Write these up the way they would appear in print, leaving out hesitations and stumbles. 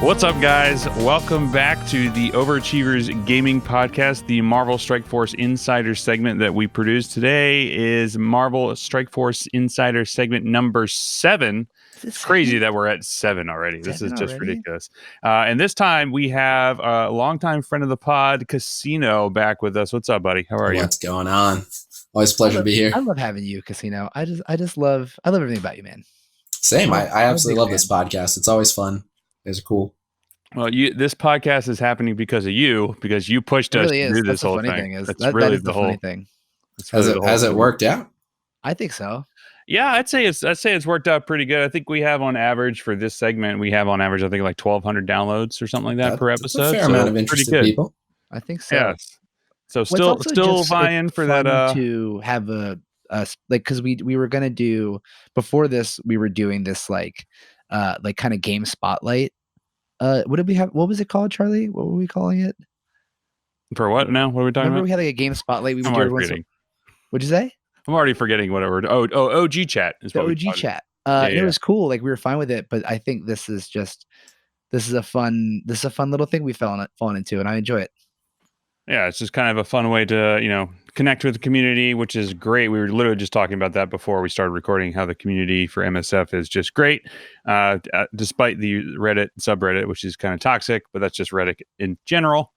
What's up, guys? Welcome back to the Overachievers Gaming Podcast, the Marvel Strike Force Insider segment that we produced. Today is Marvel Strike Force Insider segment number 7. It's crazy that we're at 7 already. This is just ridiculous. And this time we have a longtime friend of the pod, Khasino, back with us. What's up, buddy? How are you? What's going on? Always a pleasure to be here. I love having you, Khasino. I love everything about you, man. Same. I absolutely love this podcast. It's always fun. You guys are cool. Well, this podcast is happening because of you, because you pushed us to do this whole thing. That's really the funny thing. Has it worked out? I think so. Yeah, I'd say it's worked out pretty good. I think we have on average for this segment, I think like 1,200 downloads or something like that per episode. That's a fair amount of interested people. I think so. Yes. So still vying for that. To have a because we were gonna do before this, we were doing this like kind of game spotlight. What did we have? What was it called, Charlie? What were we calling it? For what now? What are we talking about? We had like a game spotlight. I'm already forgetting. What'd you say? I'm already forgetting whatever. OG chat is what OG chat. And it was cool. Like we were fine with it, but I think this is a fun little thing we fallen into, and I enjoy it. Yeah, it's just kind of a fun way to, connect with the community, which is great. We were literally just talking about that before we started recording, how the community for MSF is just great, despite the Reddit subreddit, which is kind of toxic, but that's just Reddit in general.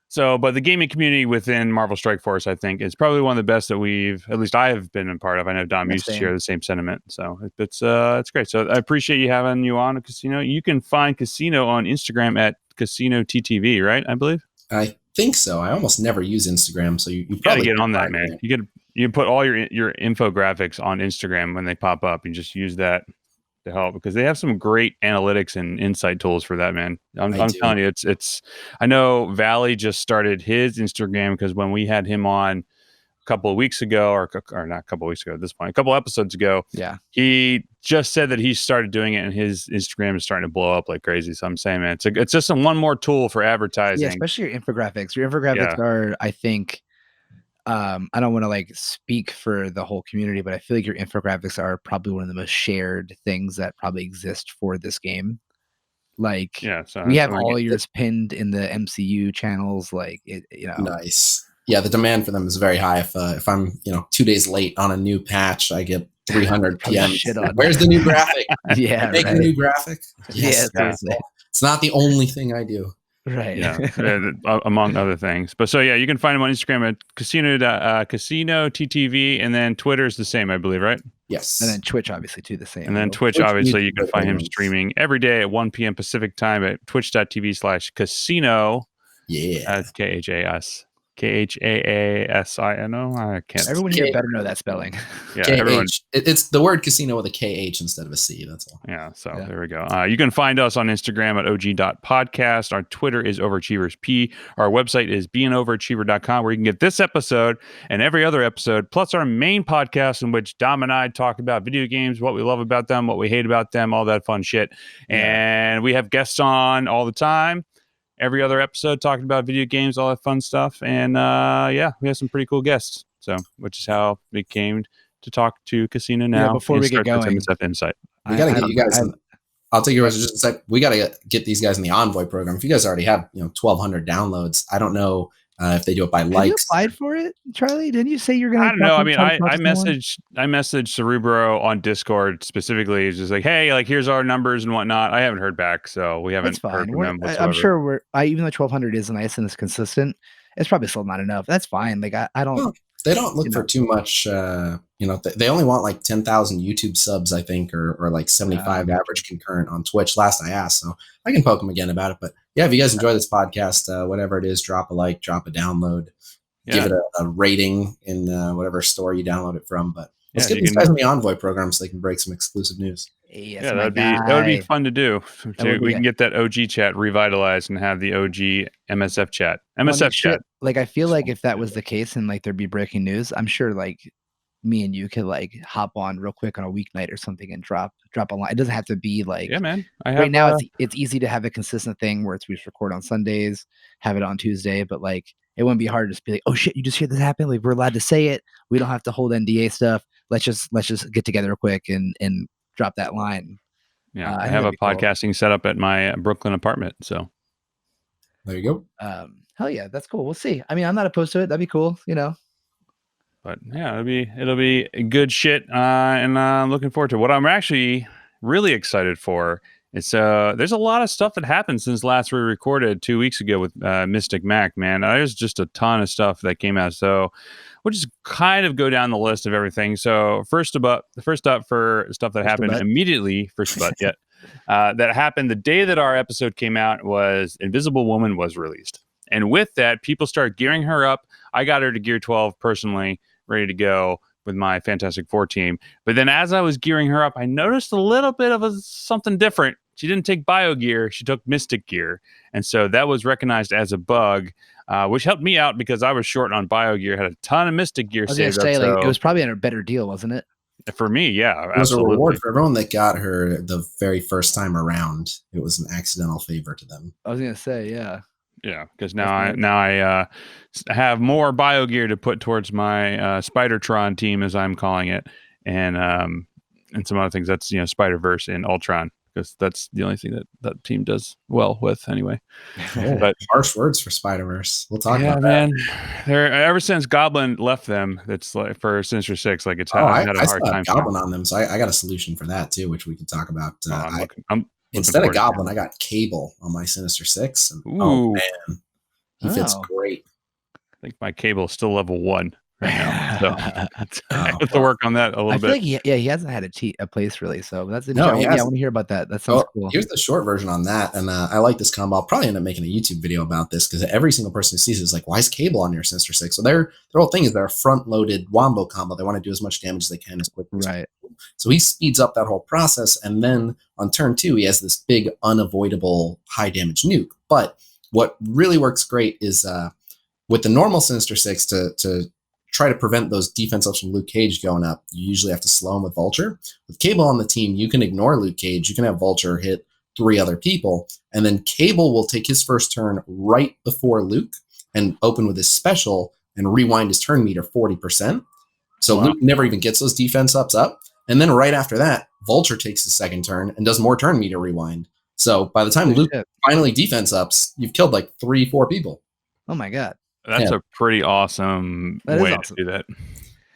So, but the gaming community within Marvel Strike Force, I think, is probably one of the best that at least I have been a part of. I know Dom used to share the same sentiment. So it's great. So I appreciate you having you on, Khasino. You can find Khasino on Instagram at KhasinoTTV, right? I believe. I think so. I almost never use Instagram, so you probably get on that, man. You put all your infographics on Instagram when they pop up, and just use that to help, because they have some great analytics and insight tools for that, man. I'm telling you, it's. I know Valley just started his Instagram, because when we had him on a couple of weeks ago, or not a couple of weeks ago at this point, a couple episodes ago, he just said that he started doing it, and his Instagram is starting to blow up like crazy. So I'm saying, man, it's just one more tool for advertising. Yeah, especially your infographics. Your infographics are, I think, I don't want to speak for the whole community, but I feel like your infographics are probably one of the most shared things that probably exist for this game. So we have all yours pinned in the MCU channels. Nice. Yeah, the demand for them is very high. If I'm 2 days late on a new patch, I get 300 PM. Where's the new graphic? Make a new graphic. Yes, it's not the only thing I do. Right. Yeah. Among other things. But so you can find him on Instagram at KhasinoTTV, and then Twitter is the same, I believe, right? Yes. And then Twitch, obviously, too, the same. And then Twitch, obviously, you can find him streaming every day at 1 p.m. Pacific time at twitch.tv/Khasino. Yeah. KHAS. KHAASINO. I can't. Everyone here better know that spelling. Yeah, everyone. It's the word casino with a KH instead of a C. That's all. Yeah. So there we go. You can find us on Instagram at og.podcast. Our Twitter is overachieversp. Our website is beingoverachiever.com, where you can get this episode and every other episode, plus our main podcast, in which Dom and I talk about video games, what we love about them, what we hate about them, all that fun shit. And we have guests on all the time. Every other episode talking about video games, all that fun stuff. And we have some pretty cool guests. So, which is how we came to talk to Khasino now. Yeah, before we get going, MSF Insight. We got to get you guys. I'll take your words just a sec. We got to get these guys in the Envoy program. If you guys already have 1,200 downloads, I don't know if they do it by likes. You applied for it, Charlie? Didn't you say you're going to? I don't know. I mean, I messaged Cerebro on Discord specifically. It's just like, hey, here's our numbers and whatnot. I haven't heard back, so we haven't heard from them whatsoever. I'm sure even though 1,200 is nice and it's consistent, it's probably still not enough. That's fine. I don't. Well, they don't look for too much. They only want 10,000 YouTube subs, I think, or 75 average concurrent on Twitch. Last I asked, so I can poke them again about it. But yeah, if you guys enjoy this podcast, whatever it is, drop a like, drop a download, give it a rating in whatever store you download it from. But let's get these guys in the Envoy program so they can break some exclusive news. Yes, that would be fun to do. We can get that OG chat revitalized and have the OG MSF chat. Chat. I feel like if that was the case and there'd be breaking news, I'm sure me and you could hop on real quick on a weeknight or something and drop a line. It doesn't have to be man. Right now it's easy to have a consistent thing where we record on Sundays, have it on Tuesday, but it wouldn't be hard to just be oh shit, you just hear this happen. We're allowed to say it. We don't have to hold NDA stuff. Let's just get together real quick and drop that line. Yeah, I have a podcasting setup at my Brooklyn apartment. So there you go. Hell yeah, that's cool. We'll see. I mean, I'm not opposed to it. That'd be cool, But yeah, it'll be good shit, and I'm looking forward to it. What I'm actually really excited for is there's a lot of stuff that happened since last we recorded 2 weeks ago with Mystic Mac. Man, there's just a ton of stuff that came out. So we'll just kind of go down the list of everything. So first up for stuff that happened immediately. That happened the day that our episode came out was Invisible Woman was released, and with that, people started gearing her up. I got her to Gear 12 personally, ready to go with my Fantastic Four team. But then as I was gearing her up, I noticed a little bit of something different. She didn't take Bio Gear, she took Mystic Gear. And so that was recognized as a bug, which helped me out because I was short on Bio Gear, had a ton of Mystic Gear saved up. It was probably a better deal, wasn't it? For me, yeah. It was a reward for everyone that got her the very first time around. It was an accidental favor to them. I was going to say, yeah. Yeah, because now I have more Bio Gear to put towards my Spidertron team, as I'm calling it, and some other things. That's Spider-Verse and Ultron, because that's the only thing that team does well with anyway. But harsh words for Spider-Verse. We'll talk about that. Ever since Goblin left them, it's like for Sinister Six, like it's I had a hard time. Goblin on them, so I got a solution for that too, which we can talk about. Instead of Goblin, I got Cable on my Sinister Six. And, oh man, he fits great. I think my Cable is still level 1 right now, so I have to work on that a little bit. I feel like he hasn't had a place really, so that's interesting. I want to hear about that. That sounds cool. Here's the short version on that, and I like this combo. I'll probably end up making a YouTube video about this because every single person who sees it is like, "Why is Cable on your Sinister Six?" So their whole thing is they're a front-loaded wombo combo. They want to do as much damage as they can as quickly as possible. So he speeds up that whole process, and then on turn 2, he has this big, unavoidable high damage nuke. But what really works great is with the normal Sinister Six to try to prevent those defense ups from Luke Cage going up, you usually have to slow him with Vulture. With Cable on the team, you can ignore Luke Cage. You can have Vulture hit 3 other people, and then Cable will take his first turn right before Luke and open with his special and rewind his turn meter 40%. So Luke never even gets those defense ups up. And then right after that, Vulture takes the second turn and does more turn meter rewind. So by the time Luke finally defense ups, you've killed like 3-4 people. Oh my God. That's a pretty awesome way to do that.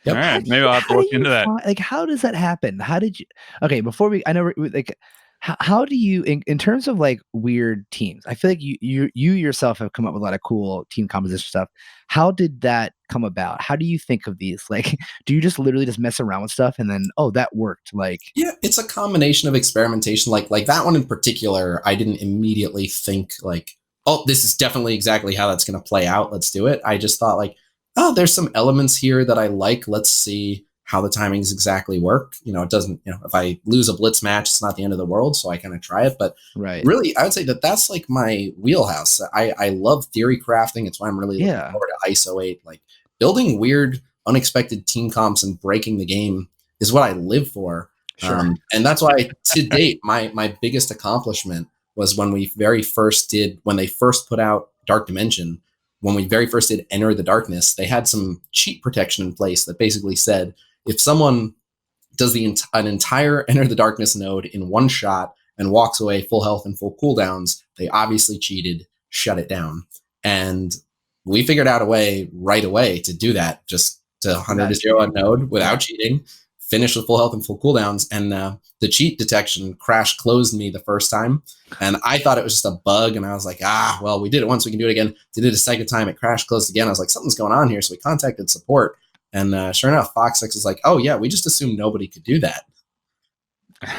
Yep. All right, maybe I'll have to look into that. Like, how does that happen? How did you? Okay, before I know, like, how do you, in terms of like weird teams? I feel like you yourself have come up with a lot of cool team composition stuff. How did that come about? How do you think of these? Like, do you just literally just mess around with stuff and then, oh, that worked? Like, yeah, it's a combination of experimentation. Like that one in particular, I didn't immediately think like, oh, this is definitely exactly how that's going to play out. Let's do it. I just thought like, oh, there's some elements here that I like. Let's see how the timings exactly work. It doesn't, if I lose a blitz match, it's not the end of the world. So I kind of try it. But really, I would say that's like my wheelhouse. I love theory crafting. It's why I'm really looking forward to ISO-8. Like building weird, unexpected team comps and breaking the game is what I live for. Sure. And that's why to date, my biggest accomplishment was when they first put out Dark Dimension. When we very first did Enter the Darkness, they had some cheat protection in place that basically said, if someone does an entire Enter the Darkness node in one shot and walks away full health and full cooldowns, they obviously cheated, shut it down. And we figured out a way right away to do that, just to 100-0 on node without cheating, finish with full health and full cooldowns. And the cheat detection crash closed me the first time. And I thought it was just a bug. And I was like, well, we did it once, we can do it again. Did it a second time, it crash closed again. I was like, something's going on here. So we contacted support. And sure enough, Fox6 is like, oh yeah, we just assumed nobody could do that.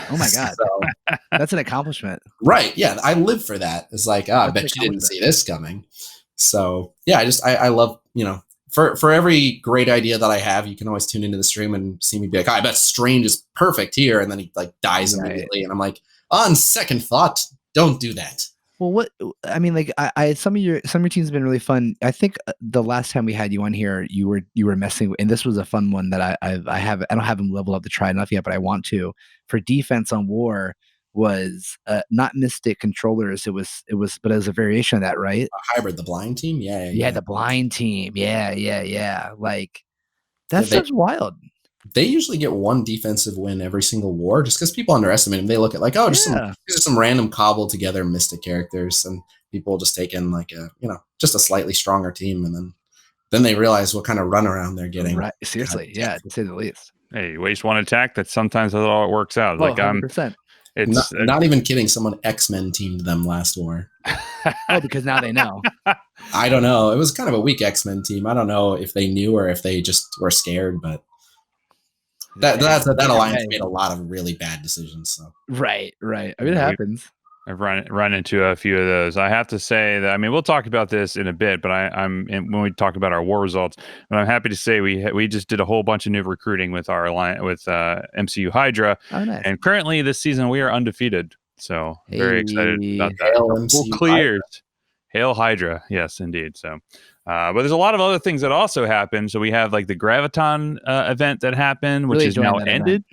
Oh my God. That's an accomplishment. Right. Yeah. I live for that. It's like, I bet you didn't see this coming. So yeah, I love, for every great idea that I have, you can always tune into the stream and see me be like, I bet Strange is perfect here. And then he like dies immediately. And I'm like, on second thought, don't do that. Well, some of your teams have been really fun. I think the last time we had you on here, you were messing with, and this was a fun one that I don't have them leveled up to try enough yet, but I want to. For defense on war was not Mystic controllers. It was a variation of that, right? A hybrid, the blind team. Yeah. The blind team. Yeah. Like that stuff's wild. they usually get one defensive win every single war, just because people underestimate them. They look at like, oh, just some random cobbled together mystic characters, and people just take in like a just a slightly stronger team, and then they realize what kind of runaround they're getting. Right. Seriously, yeah, to say the least. Hey, you waste one attack. That's sometimes that's all it works out. Like 100%. It's not even kidding. Someone X-Men teamed them last war. Oh, because now they know. I don't know. It was kind of a weak X-Men team. I don't know if they knew or if they just were scared, but that alliance made a lot of really bad decisions. So. Right. I mean, it happens. I've run into a few of those. I have to say that, I mean, we'll talk about this in a bit, but when we talk about our war results, but I'm happy to say we just did a whole bunch of new recruiting with our alliance with MCU Hydra. Oh, nice. And currently this season we are undefeated. So very excited about that. Hail Full clears. Hail Hydra. Yes, indeed. So, but there's a lot of other things that also happened. So we have like the Graviton event that happened, which is now ended. Event.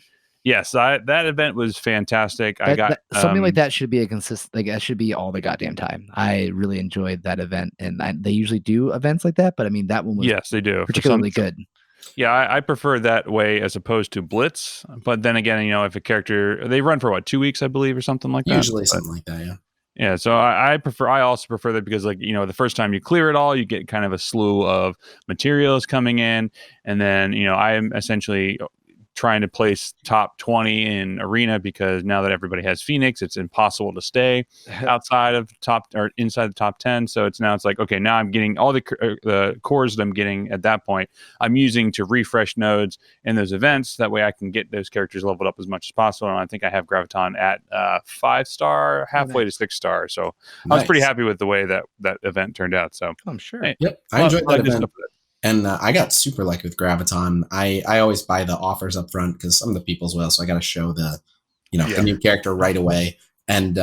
Yes, that event was fantastic. I got something like that should be a consistent, like that should be all the goddamn time. I really enjoyed that event, and they usually do events like that, but I mean that one was they do particularly good. Yeah, I prefer that way as opposed to Blitz. But then again, if a character they run for 2 weeks, I believe, or something like that. Usually something like that, yeah. Yeah, so I also prefer that because the first time you clear it all, you get kind of a slew of materials coming in, and then I am essentially trying to place top 20 in arena because now that everybody has Phoenix, it's impossible to stay outside of top or inside the top 10. So it's like, okay, now I'm getting all the cores that I'm getting at that point. I'm using to refresh nodes in those events. That way I can get those characters leveled up as much as possible. And I think I have Graviton at 5-star, halfway to 6-star. So I was pretty happy with the way that event turned out. So I'm sure. Hey, yep. I enjoyed that event. And I got super lucky with Graviton. I always buy the offers up front because some of the people as well. So I got to show the new character right away. And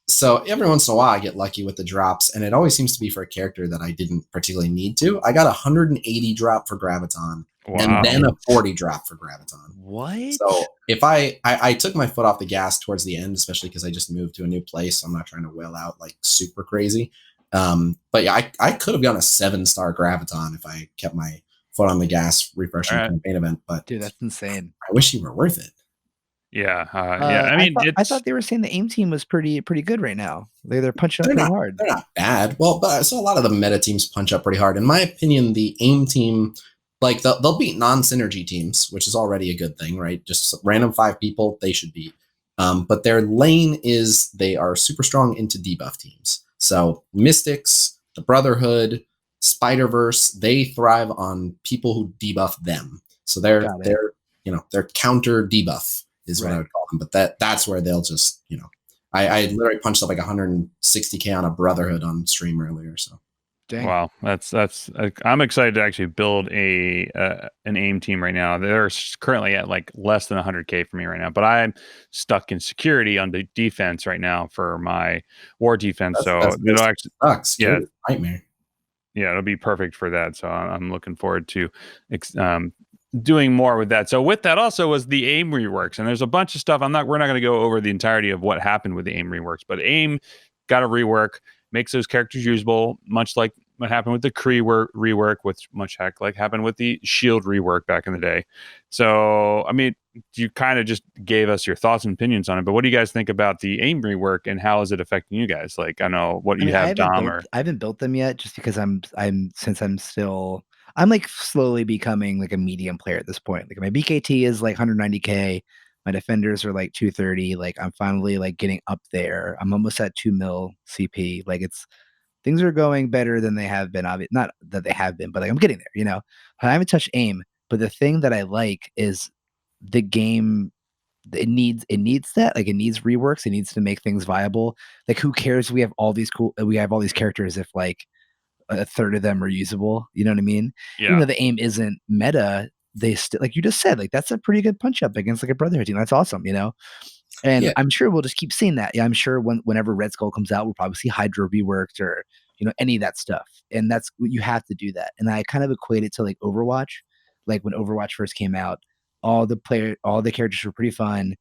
so every once in a while I get lucky with the drops, and it always seems to be for a character that I didn't particularly need to. I got 180 drop for Graviton, and then a 40 drop for Graviton. What? So if I took my foot off the gas towards the end, especially because I just moved to a new place. So I'm not trying to wail out like super crazy. But yeah, I could have gotten a 7-star Graviton if I kept my foot on the gas refreshing campaign event. But dude, that's insane. I wish you were worth it. Yeah, I mean, I thought they were saying the AIM team was pretty good right now. They're punching up pretty hard. They're not bad. Well, but I saw a lot of the meta teams punch up pretty hard. In my opinion, the AIM team, like they'll beat non-synergy teams, which is already a good thing, right? Just random 5 people they should beat. But their lane is they are super strong into debuff teams. So Mystics, the Brotherhood, Spider-Verse, they thrive on people who debuff them. So they're counter debuff is what I would call them. But that's where they'll just, I literally punched up like 160k on a Brotherhood on stream earlier. So dang. Wow, that's I'm excited to actually build an AIM team right now. They're currently at like less than 100k for me right now, but I'm stuck in security on the defense right now for my war defense. So it'll actually sucks. Yeah, nightmare. Yeah, it'll be perfect for that. So I'm looking forward to doing more with that. So with that also was the AIM reworks, and there's a bunch of stuff. We're not going to go over the entirety of what happened with the AIM reworks, but AIM got a rework. Makes those characters usable, much like what happened with the Kree rework, which like happened with the Shield rework back in the day. So, I mean, you kind of just gave us your thoughts and opinions on it, but what do you guys think about the AIM rework and how is it affecting you guys? Like, I know what you have, Dom, I haven't built them yet just because I'm like slowly becoming like a medium player at this point. Like my BKT is like 190k. My defenders are like 230. Like I'm finally like getting up there. I'm almost at 2 mil CP. Like things are going better than they have been. Not that they have been, but like I'm getting there. I haven't touched AIM, but the thing that I like is the game. It needs that. Like it needs reworks. It needs to make things viable. Like who cares? We have all these characters if like a third of them are usable. You know what I mean? Yeah. Even though the AIM isn't meta, they still, like you just said, like that's a pretty good punch up against like a Brotherhood team. That's awesome, and I'm sure we'll just keep seeing that. Yeah, I'm sure whenever Red Skull comes out, we'll probably see Hydra reworked or any of that stuff. And that's what you have to do that. And I kind of equate it to like Overwatch. Like when Overwatch first came out, all the characters were pretty fun.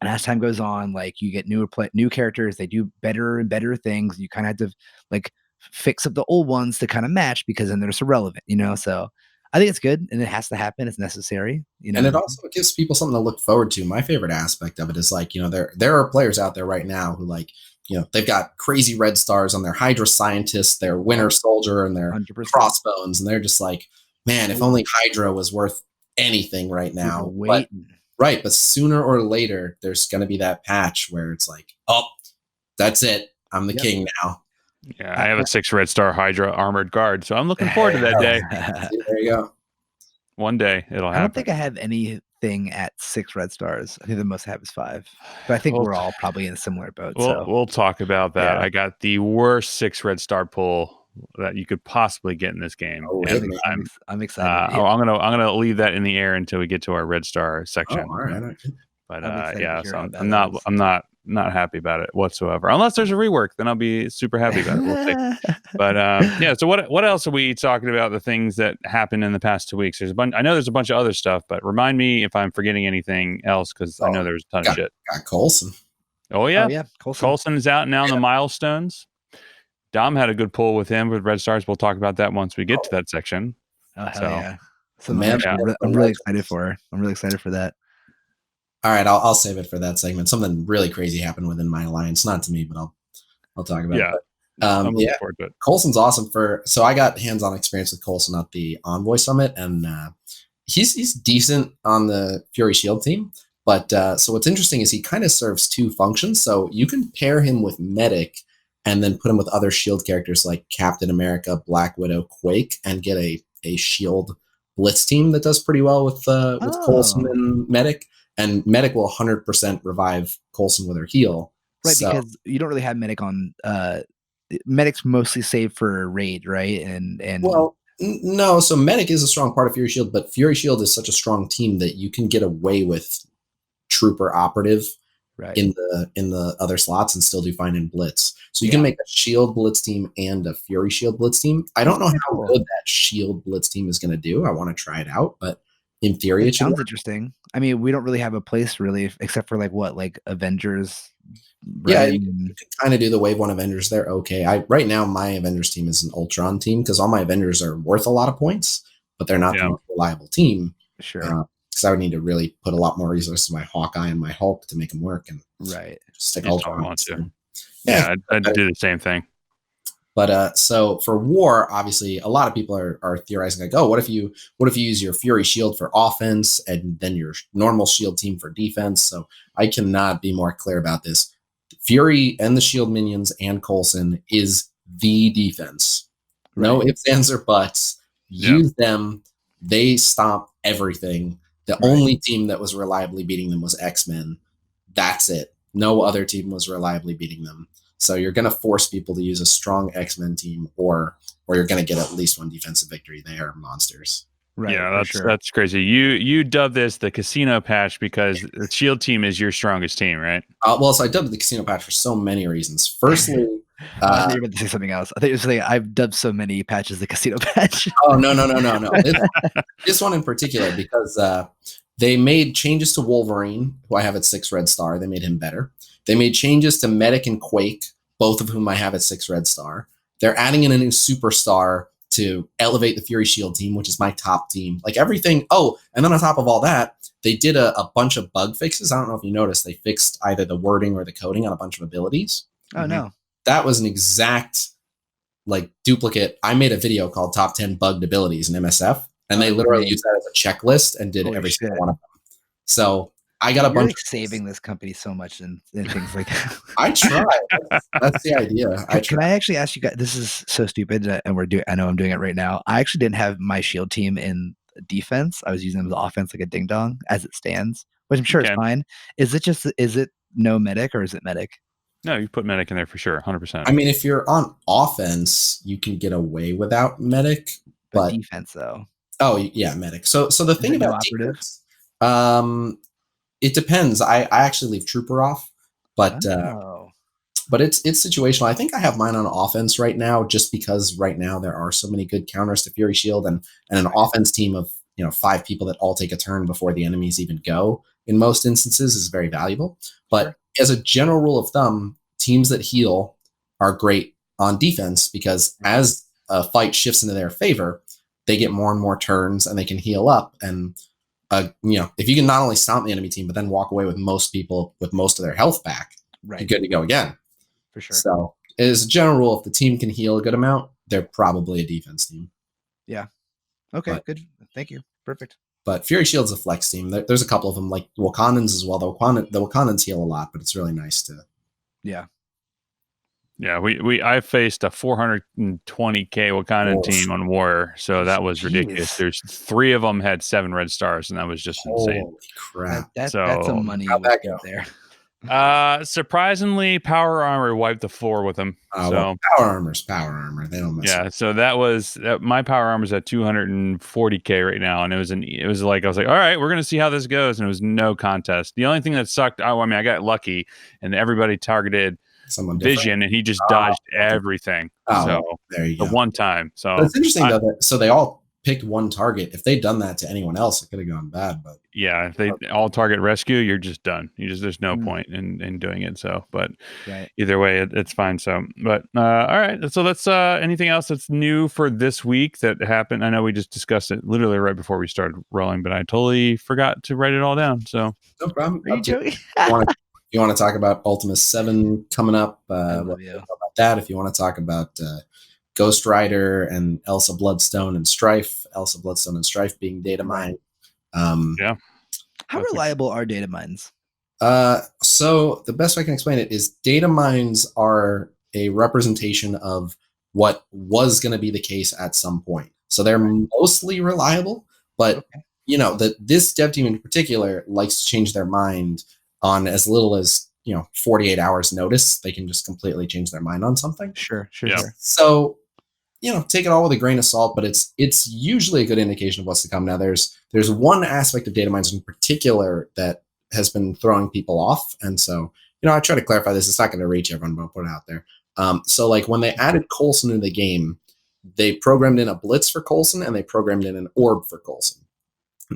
And as time goes on, like you get new characters, they do better and better things. You kind of have to like fix up the old ones to kind of match because then they're just irrelevant, So I think it's good, and it has to happen. It's necessary, you know. And it also gives people something to look forward to. My favorite aspect of it is like, there are players out there right now who like, they've got crazy red stars on their Hydra scientist, their Winter Soldier, and their 100%. crossbones, and they're just like, man, if only Hydra was worth anything right now. Right, but sooner or later, there's going to be that patch where it's like, oh, that's it. I'm the king now. Yeah, I have a 6 red star Hydra armored guard, so I'm looking forward to that day. There you go. One day it'll happen. I don't think I have anything at 6 red stars. I think the most I have is 5. But I think we're all probably in a similar boat. We'll talk about that. Yeah. I got the worst 6 red star pull that you could possibly get in this game. Oh, I'm excited. I'm gonna leave that in the air until we get to our red star section. Oh, all right. But so I'm not happy about it whatsoever. Unless there's a rework, then I'll be super happy about it. We'll see. But so what else are we talking about? The things that happened in the past 2 weeks. I know there's a bunch of other stuff, but remind me if I'm forgetting anything else, because I know there's a ton of shit. Got Coulson. Oh yeah, Coulson is out now in the milestones. Dom had a good pull with him with red stars. We'll talk about that once we get to that section. Oh, hell yeah. So man, I'm really excited for her. I'm really excited for that. All right, I'll save it for that segment. Something really crazy happened within my alliance. Not to me, but I'll talk about it. But, I'm looking forward to it. Coulson's awesome so I got hands-on experience with Coulson at the Envoy Summit, and he's decent on the Fury Shield team. But so what's interesting is he kind of serves 2 functions. So you can pair him with Medic and then put him with other shield characters like Captain America, Black Widow, Quake, and get a shield blitz team that does pretty well with Coulson and Medic. And Medic will 100% revive Coulson with her heal. Right, because you don't really have Medic on... Medic's mostly saved for raid, right? And well, no. So Medic is a strong part of Fury Shield, but Fury Shield is such a strong team that you can get away with Trooper Operative in the other slots and still do fine in Blitz. So you can make a Shield Blitz team and a Fury Shield Blitz team. I don't know how good that Shield Blitz team is going to do. I want to try it out, but in theory, it sounds interesting. I mean, we don't really have a place really, except for like Avengers. Right? Yeah, you can kind of do the Wave 1 Avengers. They're okay. Right now, my Avengers team is an Ultron team because all my Avengers are worth a lot of points, but they're not the most reliable team. Sure. Because I would need to really put a lot more resources in my Hawkeye and my Hulk to make them work. And stick Ultron. I'd do the same thing. But so for war, obviously, a lot of people are theorizing like, oh, what if you use your Fury Shield for offense and then your normal Shield team for defense? So I cannot be more clear about this. Fury and the Shield minions and Coulson is the defense. No ifs, ands, or buts. Use them. They stop everything. The only team that was reliably beating them was X-Men. That's it. No other team was reliably beating them. So you're going to force people to use a strong X-Men team, or you're going to get at least one defensive victory. They are monsters. Right. Yeah, that's crazy. You dubbed this the Khasino patch because the Shield team is your strongest team, right? Well, so I dubbed the Khasino patch for so many reasons. Firstly, I thought you were going to say something else. I think you were saying I've dubbed so many patches the Khasino patch. Oh no! This one in particular because they made changes to Wolverine, who I have at 6 red star. They made him better. They made changes to Medic and Quake, both of whom I have at 6 red star. They're adding in a new superstar to elevate the Fury Shield team, which is my top team. Like everything. Oh, and then on top of all that, they did a bunch of bug fixes. I don't know if you noticed. They fixed either the wording or the coding on a bunch of abilities. Oh, no. That was an exact duplicate. I made a video called Top 10 Bugged Abilities in MSF, and they literally used that as a checklist and did every single one of them. So I got a bunch of saving this company so much and things like that. I try. That's the idea. Can I actually ask you guys? This is so stupid, and I know I'm doing it right now. I actually didn't have my Shield team in defense. I was using them as offense, like a ding dong, as it stands, which I'm sure is fine. Is it no Medic or is it Medic? No, you put Medic in there for sure, 100%. I mean, if you're on offense, you can get away without Medic, but defense though. Oh yeah, Medic. So the thing about defense, it depends. I actually leave Trooper off, but it's situational. I think I have mine on offense right now, just because right now there are so many good counters to Fury Shield, and an offense team of 5 people that all take a turn before the enemies even go. In most instances, is very valuable. But as a general rule of thumb, teams that heal are great on defense because as a fight shifts into their favor, they get more and more turns and they can heal up. And if you can not only stomp the enemy team, but then walk away with most people with most of their health back, Right. you're good to go again. For sure. So as a general rule, if the team can heal a good amount, they're probably a defense team. Yeah. Okay, good. Thank you. Perfect. But Fury Shield's a flex team. There's a couple of them, like Wakandans as well. The Wakandans heal a lot, but it's really nice to. Yeah. Yeah, I faced a 420k Wakandan team on Warrior, so that was ridiculous. There's 3 of them had 7 red stars, and that was just insane. Holy crap! That's some money. How'd that go there? Surprisingly, power armor wiped the floor with them. Well, power armor's power armor. They don't mess. Yeah, so my power armor's at 240k right now, and it was like I was like, all right, we're gonna see how this goes, and it was no contest. The only thing that sucked, I got lucky, and everybody targeted someone Vision, and he just dodged everything. So there you go. The one time. So but it's interesting though. So they all picked one target. If they'd done that to anyone else, it could have gone bad. But yeah, if they all target rescue, you're just done. There's no point in doing it. So, but either way, it's fine. So, but all right. So let's anything else that's new for this week that happened? I know we just discussed it literally right before we started rolling, but I totally forgot to write it all down. So no problem. Are you joking? You want to talk about Ultima 7 coming up? About that. If you want to talk about Ghost Rider and Elsa Bloodstone and Strife being data mined. Yeah. How reliable are data mines? So the best way I can explain it is data mines are a representation of what was going to be the case at some point. So they're mostly reliable, but this dev team in particular likes to change their mind on as little as 48 hours notice. They can just completely change their mind on something. Sure. So take it all with a grain of salt, but it's usually a good indication of what's to come. Now there's one aspect of data mines in particular that has been throwing people off, and so I try to clarify this. It's not going to reach everyone, but I'll put it out there. So like when they added Coulson into the game, they programmed in a blitz for Coulson and they programmed in an orb for Coulson.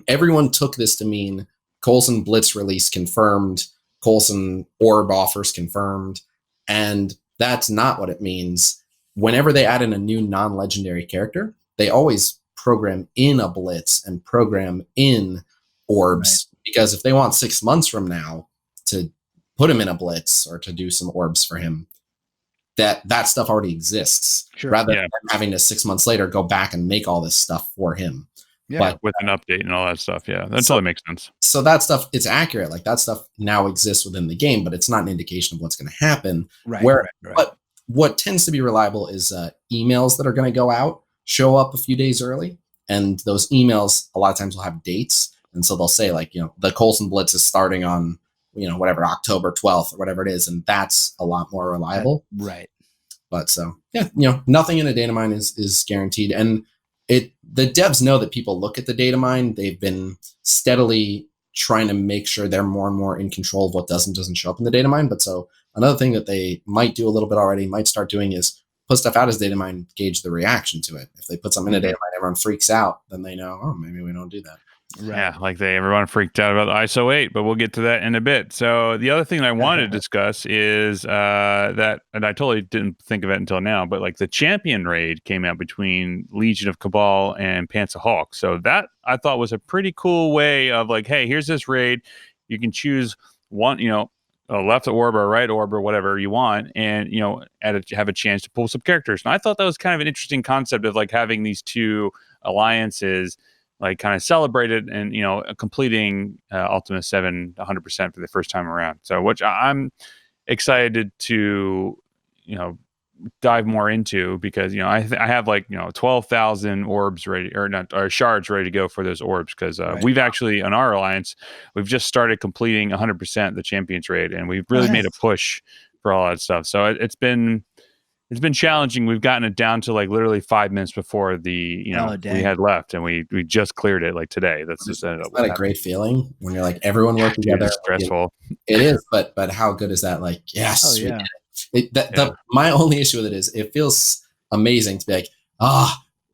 Everyone took this to mean Coulson blitz release confirmed, Coulson orb offers confirmed, and that's not what it means. Whenever they add in a new non-legendary character, they always program in a blitz and program in orbs, because if they want 6 months from now to put him in a blitz or to do some orbs for him, that stuff already exists, rather than having to 6 months later go back and make all this stuff for him. But with an update and all that stuff. Yeah, that totally makes sense. So that stuff, it's accurate. Like that stuff now exists within the game, but it's not an indication of what's going to happen. But what tends to be reliable is emails that are going to go out, show up a few days early. And those emails, a lot of times will have dates. And so they'll say like, the Coulson Blitz is starting on, whatever, October 12th or whatever it is. And that's a lot more reliable. Right. But so, nothing in a data mine is guaranteed. And the devs know that people look at the data mine. They've been steadily trying to make sure they're more and more in control of what doesn't show up in the data mine. But so another thing that they might do a little bit already, might start doing, is put stuff out as data mine, gauge the reaction to it. If they put something in a data mine, everyone freaks out, then they know, oh, maybe we don't do that. Right. Yeah, like everyone freaked out about the ISO-8, but we'll get to that in a bit. So the other thing that I wanted to discuss is that, and I totally didn't think of it until now, but like the champion raid came out between Legion of Cabal and Pants of Hawk. So that I thought was a pretty cool way of like, hey, here's this raid. You can choose one, a left orb or a right orb or whatever you want, and have a chance to pull some characters. And I thought that was kind of an interesting concept of like having these two alliances like kind of celebrated and completing Ultima 7 100% for the first time around. So which I'm excited to dive more into, because I have like 12,000 orbs ready, or shards ready to go for those orbs, because we've actually on our alliance we've just started completing 100% the champions raid, and we've really made a push for all that stuff. So it's been challenging. We've gotten it down to like literally 5 minutes before the we had left, and we just cleared it like today. That's just ended up. Isn't that a great feeling when you're like everyone working together? It's stressful. It is, but how good is that? Like, yes, my only issue with it is it feels amazing to be like,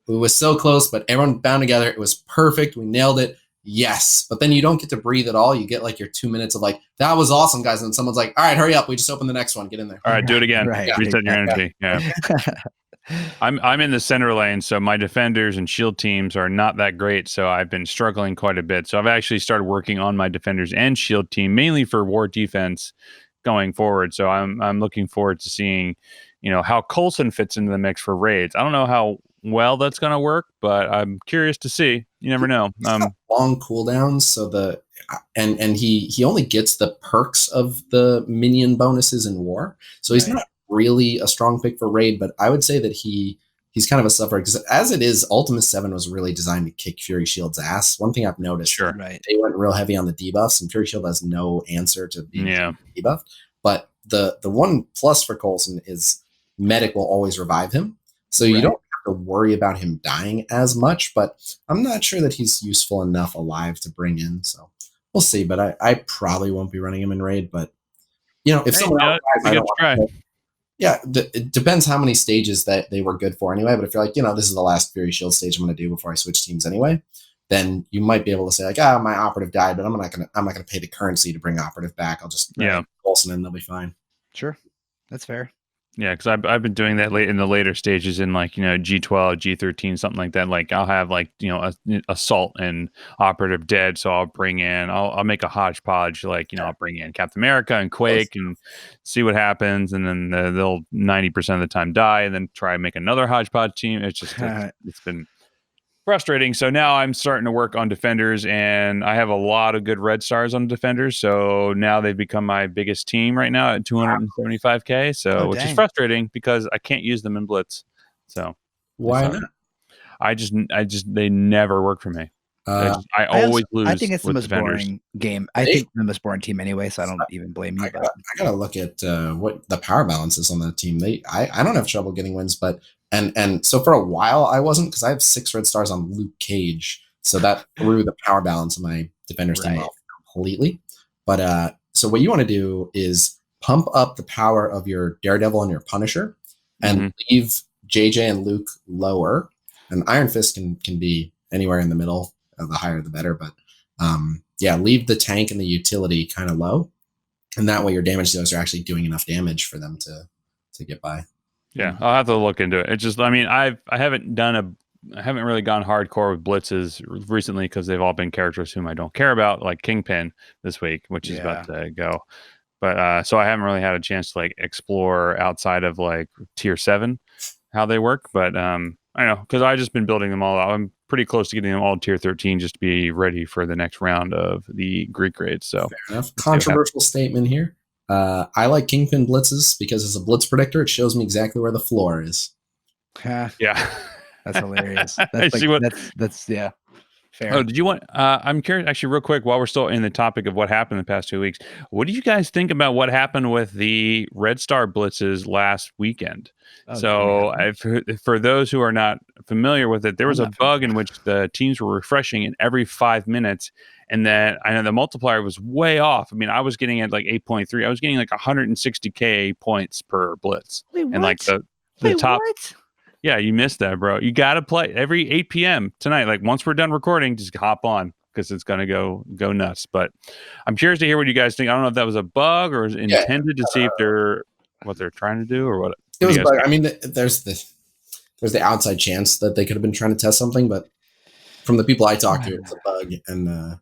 it was so close, but everyone bound together. It was perfect. We nailed it. Yes. But then you don't get to breathe at all. You get like your 2 minutes of like, that was awesome, guys. And someone's like, all right, hurry up. We just opened the next one. Get in there. All right, do it again. Right. Reset your energy. Yeah. I'm in the center lane, so my defenders and shield teams are not that great. So I've been struggling quite a bit. So I've actually started working on my defenders and shield team mainly for war defense going forward. So I'm looking forward to seeing, how Coulson fits into the mix for raids. I don't know how well that's going to work, but I'm curious to see. You never know. Long cooldowns, so and he only gets the perks of the minion bonuses in war, so he's not really a strong pick for raid. But I would say that he's kind of a sufferer because as it is, Ultima 7 was really designed to kick Fury Shield's ass. One thing I've noticed, they went real heavy on the debuffs, and Fury Shield has no answer to being debuffed. But the one plus for Coulson is medic will always revive him, so you don't have to worry about him dying as much. But I'm not sure that he's useful enough alive to bring in, so we'll see. But I probably won't be running him in raid. But if someone else dies, I don't want to. Yeah, it depends how many stages that they were good for anyway. But if you're like, this is the last Fury Shield stage I'm going to do before I switch teams anyway, then you might be able to say like, my operative died, but I'm not gonna pay the currency to bring operative back. I'll just Coulson and they'll be fine. Sure, that's fair. Yeah, because I've been doing that late in the later stages in like G12, G13, something like that. Like I'll have like assault and operative dead, so I'll bring in I'll make a hodgepodge. Like I'll bring in Captain America and Quake and see what happens, and then they'll 90% of the time die, and then try and make another hodgepodge team. It's just it's been frustrating. So now I'm starting to work on defenders, and I have a lot of good red stars on defenders. So now they've become my biggest team right now at 275k. So which is frustrating because I can't use them in blitz. So why not? I just they never work for me. I always lose. I think it's the most defenders. boring game. I think the most boring team anyway, so I don't even blame you. I gotta look at what the power balance is on that team. I don't have trouble getting wins, but and so for a while I wasn't, because I have 6 red stars on Luke Cage, so that threw the power balance of my defenders team off completely. But so what you want to do is pump up the power of your Daredevil and your Punisher, and leave JJ and Luke lower, and Iron Fist can be anywhere in the middle. The higher the better, but leave the tank and the utility kind of low, and that way your damage dealers are actually doing enough damage for them to get by. Yeah, I'll have to look into it. It's just, I haven't really gone hardcore with blitzes recently because they've all been characters whom I don't care about, like Kingpin this week, which is about to go. But so I haven't really had a chance to like explore outside of like tier 7 how they work. But I know, because I've just been building them all out. I'm pretty close to getting them all tier 13 just to be ready for the next round of the Greek raids. So fair enough. Controversial statement here. I like Kingpin blitzes because as a blitz predictor, it shows me exactly where the floor is. Yeah. That's hilarious. That's fair. Oh, did you want? I'm curious, actually, real quick, while we're still in the topic of what happened in the past 2 weeks, what do you guys think about what happened with the Red Star blitzes last weekend? For those who are not familiar with it, there was a bug in which the teams were refreshing in every 5 minutes, and then I know the multiplier was way off. I was getting at like 8.3. I was getting like 160k points per blitz. Wait, and like the top. What? Yeah, you missed that, bro. You got to play every 8 p.m. tonight. Like once we're done recording, just hop on because it's going to go nuts. But I'm curious to hear what you guys think. I don't know if that was a bug or was intended to see if what they're trying to do or what. It was a bug. There's the outside chance that they could have been trying to test something, but from the people I talked to, it's a bug. And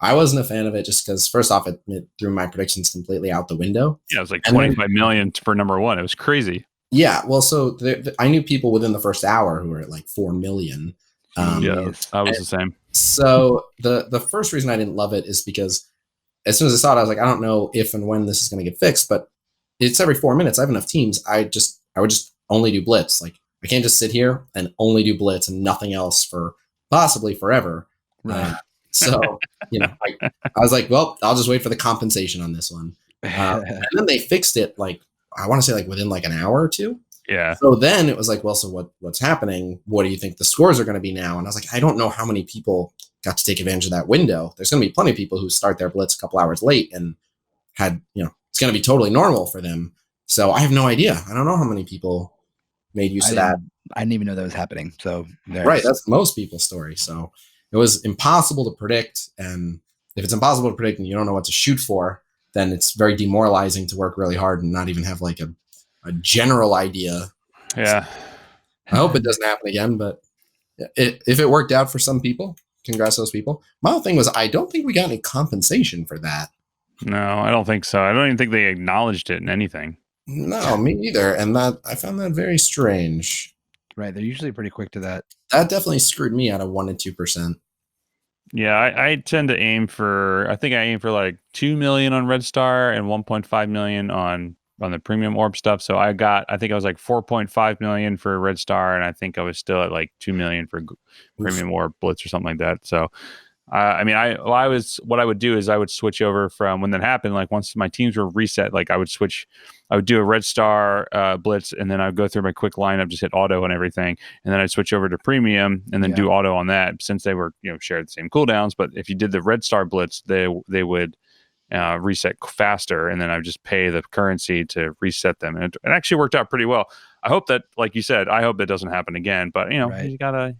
I wasn't a fan of it just because, first off, it threw my predictions completely out the window. Yeah, it was like 25 million for number 1. It was crazy. Yeah, well, so I knew people within the first hour who were at like 4 million. I was the same. So the first reason I didn't love it is because as soon as I saw it, I was like, I don't know if and when this is going to get fixed, but it's every 4 minutes. I have enough teams. I would just only do blitz. Like I can't just sit here and only do blitz and nothing else for possibly forever. Right. So I was like, well, I'll just wait for the compensation on this one. And then they fixed it like, I want to say like within like an hour or 2. Yeah. So then it was like, well, so what's happening? What do you think the scores are going to be now? And I was like, I don't know how many people got to take advantage of that window. There's going to be plenty of people who start their blitz a couple hours late and had, it's going to be totally normal for them. So I have no idea. I don't know how many people made use of that. I didn't even know that was happening. So right. That's most people's story. So it was impossible to predict. And if it's impossible to predict and you don't know what to shoot for, then it's very demoralizing to work really hard and not even have like a general idea. Yeah. I hope it doesn't happen again, but if it worked out for some people, congrats to those people. My whole thing was I don't think we got any compensation for that. No, I don't think so. I don't even think they acknowledged it in anything. No, me either. And that I found that very strange. Right. They're usually pretty quick to that. That definitely screwed me out of 1% to 2%. Yeah, I tend to aim for. I think I aim for like 2 million on Red Star and 1.5 million on the premium orb stuff. So I think I was like 4.5 million for Red Star, and I think I was still at like 2 million for premium orb blitz or something like that. So I mean, what I would do is I would switch over from when that happened. Like once my teams were reset, like I would do a Red Star blitz, and then I'd go through my quick lineup, just hit auto and everything, and then I'd switch over to premium and then do auto on that, since they were shared the same cooldowns. But if you did the Red Star blitz, they would reset faster, and then I would just pay the currency to reset them, and it actually worked out pretty well. I hope that, like you said, I hope that doesn't happen again. But you gotta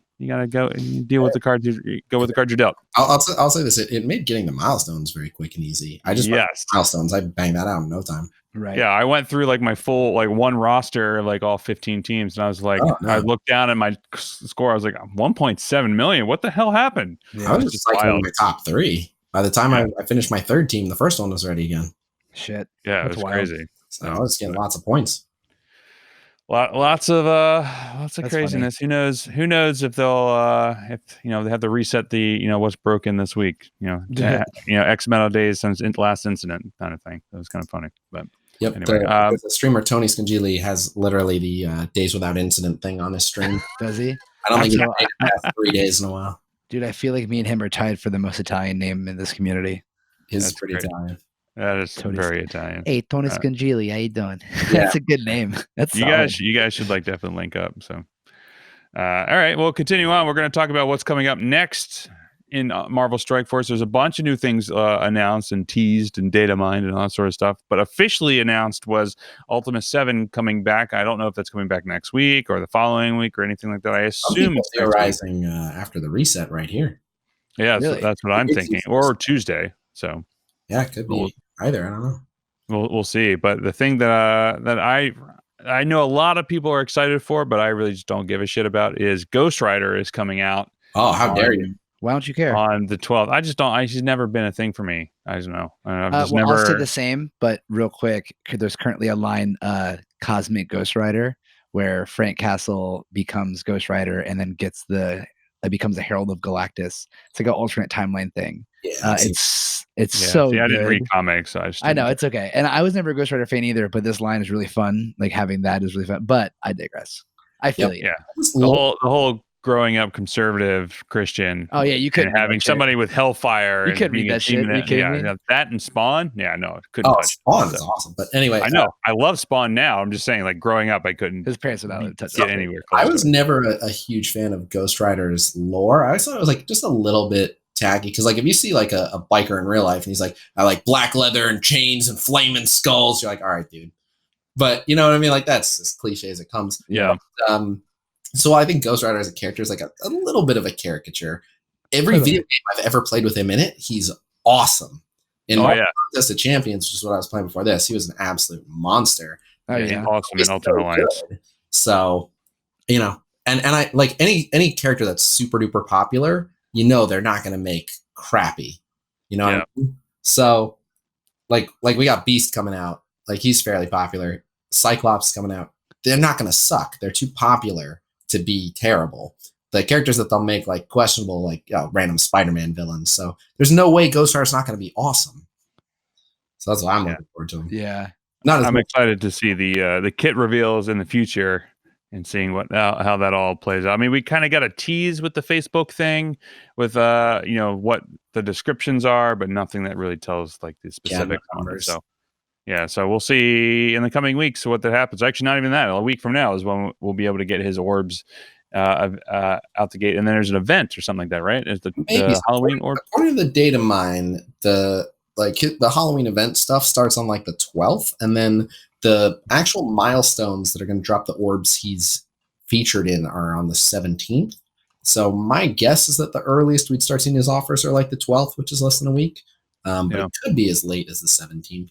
go and deal with the cards. Go with the cards you're dealt. I'll say this: it made getting the milestones very quick and easy. I just milestones. I banged that out in no time. Right. Yeah, I went through like my full one roster, like all 15 teams, and I was like, I looked down at my score. I was like, 1.7 million. What the hell happened? Yeah, I was just like in my top 3. By the time I finished my 3rd team, the first one was ready again. Shit. Yeah, it was crazy. So I was getting lots of points. Lots of craziness. Funny. Who knows if they'll if they have to reset the what's broken this week. X amount of days since last incident kind of thing. That was kind of funny. But anyway, the streamer Tony Scangili has literally the days without incident thing on his stream. Does he? I don't think he's made it past 3 days in a while. Dude, I feel like me and him are tied for the most Italian name in this community. He's pretty Italian. That is very Italian. Hey, Tony Scangili, how you doing? That's a good name. That's you guys should definitely link up. So, all right, we'll continue on. We're going to talk about what's coming up next in Marvel Strike Force. There's a bunch of new things announced and teased and data mined and all that sort of stuff. But officially announced was Ultima 7 coming back. I don't know if that's coming back next week or the following week or anything like that. I assume it's theorizing after the reset right here. Yeah, really? So that's what I'm thinking. Or Tuesday. So yeah, it could be either. I don't know. We'll see. But the thing that I know a lot of people are excited for, but I really just don't give a shit about is Ghost Rider is coming out. Oh, how dare you! Why don't you care? On the 12th. I just don't. She's never been a thing for me. I don't know. I'll say the same, but real quick, there's currently a line, Cosmic Ghost Rider, where Frank Castle becomes Ghost Rider and then becomes a Herald of Galactus. It's like an alternate timeline thing. Yeah, it's so I didn't good. read comics. So I know it's okay, and I was never a Ghost Rider fan either. But this line is really fun. Like having that is really fun. But I digress. I feel you. Yeah, the whole growing up conservative Christian. Oh yeah, you couldn't having somebody with Hellfire. You couldn't read that shit. That and Spawn. Yeah, no, couldn't. Oh, Spawn is awesome. But anyway, I know I love Spawn now. I'm just saying, like growing up, I couldn't. His parents would not touch get anywhere. I was never a huge fan of Ghost Rider's lore. I always thought it was like just a little bit tacky because, like, if you see like a biker in real life and he's like, I like black leather and chains and flaming skulls, you're like, all right, dude. But you know what I mean? Like that's as cliche as it comes. Yeah. So I think Ghost Rider as a character is like a little bit of a caricature. Every video game I've ever played with him in it, he's awesome. In Contest of Champions, which is what I was playing before this, he was an absolute monster. He's awesome in Ultimate Alliance. So, and I like any character that's super duper popular, they're not going to make crappy. What I mean? So, like we got Beast coming out. Like he's fairly popular. Cyclops coming out. They're not going to suck. They're too popular to be terrible. The characters that they'll make like questionable, like random Spider-Man villains. So there's no way Ghost Rider's not going to be awesome. So that's what I'm looking forward to. Yeah, I'm excited to see the kit reveals in the future and seeing how that all plays out. I mean, we kind of got a tease with the Facebook thing, with what the descriptions are, but nothing that really tells like the specific numbers. So. Yeah, so we'll see in the coming weeks what that happens. Actually, not even that. A week from now is when we'll be able to get his orbs out the gate, and then there's an event or something like that, right? Is the Halloween orb? According to the data mine, the Halloween event stuff starts on like the 12th, and then the actual milestones that are going to drop the orbs he's featured in are on the 17th. So my guess is that the earliest we'd start seeing his offers are like the 12th, which is less than a week. But it could be as late as the 17th.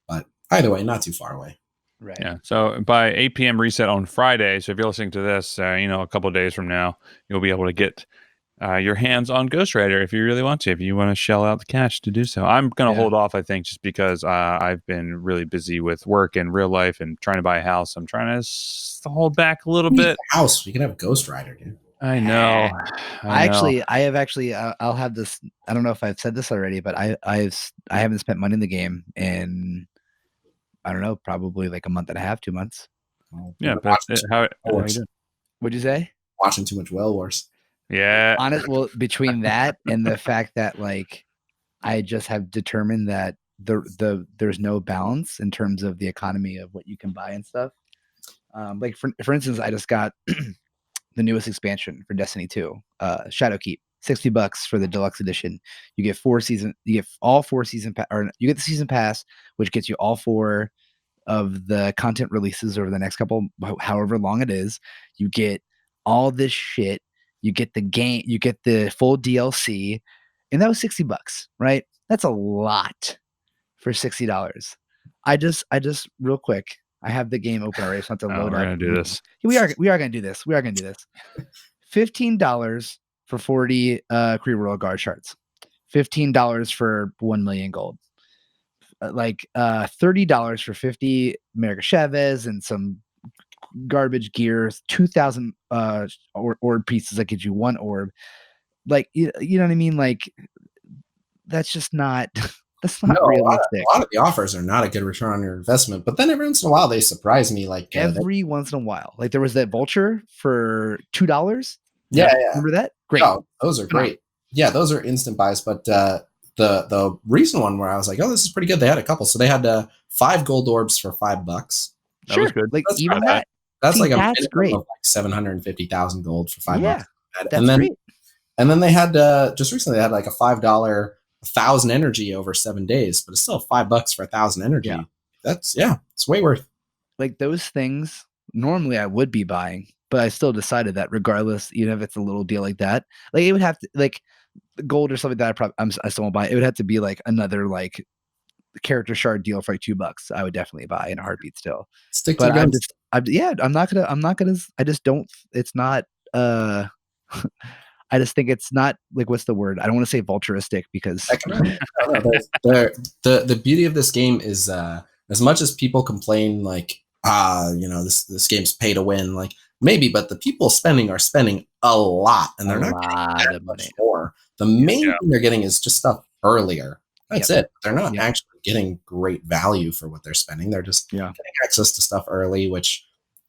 But either way, not too far away. Right. Yeah. So by 8 p.m. reset on Friday. So if you're listening to this, a couple of days from now, you'll be able to get your hands on Ghost Rider if you really want to. If you want to shell out the cash to do so, I'm going to hold off. I think just because I've been really busy with work and real life and trying to buy a house. I'm trying to hold back a little bit. House, you can have Ghost Rider, dude. I know. I have actually. I'll have this. I don't know if I've said this already, but I haven't spent money in the game in, I don't know, probably like a month and a half, 2 months. Yeah, but how you doing? What'd you say? Watching too much Whale Wars. Yeah. Well, between that and the fact that like I just have determined that there's no balance in terms of the economy of what you can buy and stuff. Like for instance, I just got the newest expansion for Destiny 2, Shadowkeep, $60 for the deluxe edition. You get you get all 4 season or you get the season pass, which gets you all 4 of the content releases over the next couple, however long it is. You get all this shit. You get the game, you get the full DLC, and that was $60, right? That's a lot for $60. I just real quick, I have the game open already, so I have to load up. We're gonna do this. We are gonna do this. We are gonna do this. $15 for 40 Kree Royal Guard shards. $15 for 1 million gold. Like $30 for 50 America Chavez and some garbage gears. 2,000 orb pieces that gives you 1 orb. Like you know what I mean? Like that's just not. That's not realistic. A lot of the offers are not a good return on your investment, but then every once in a while they surprise me. Like every once in a while, like there was that vulture for $2. Yeah. Remember that? Great. Oh, those are great. Yeah, those are instant buys. But the recent one where I was like, oh, this is pretty good. They had a couple. So they had 5 gold orbs for $5. That was good. Like even that. That's like that's great. Of like 750,000 gold for $5. Yeah, that's great. And then they had just recently they had like a $5 1,000 energy over 7 days, but it's still $5 for 1,000 energy. Yeah. It's way worth. Like those things normally I would be buying, but I still decided that regardless, even if it's a little deal like that, like it would have to like gold or something that I still won't buy. It would have to be like another like character shard deal for like $2. I would definitely buy in a heartbeat still. Stick to I'm not gonna. I just don't. It's not. I just think it's not like, what's the word? I don't want to say vulturistic because the beauty of this game is as much as people complain like this game's pay to win, like maybe, but the people are spending a lot and they're not getting that much more. The main thing they're getting is just stuff earlier. That's it. They're not actually getting great value for what they're spending. They're just getting access to stuff early, which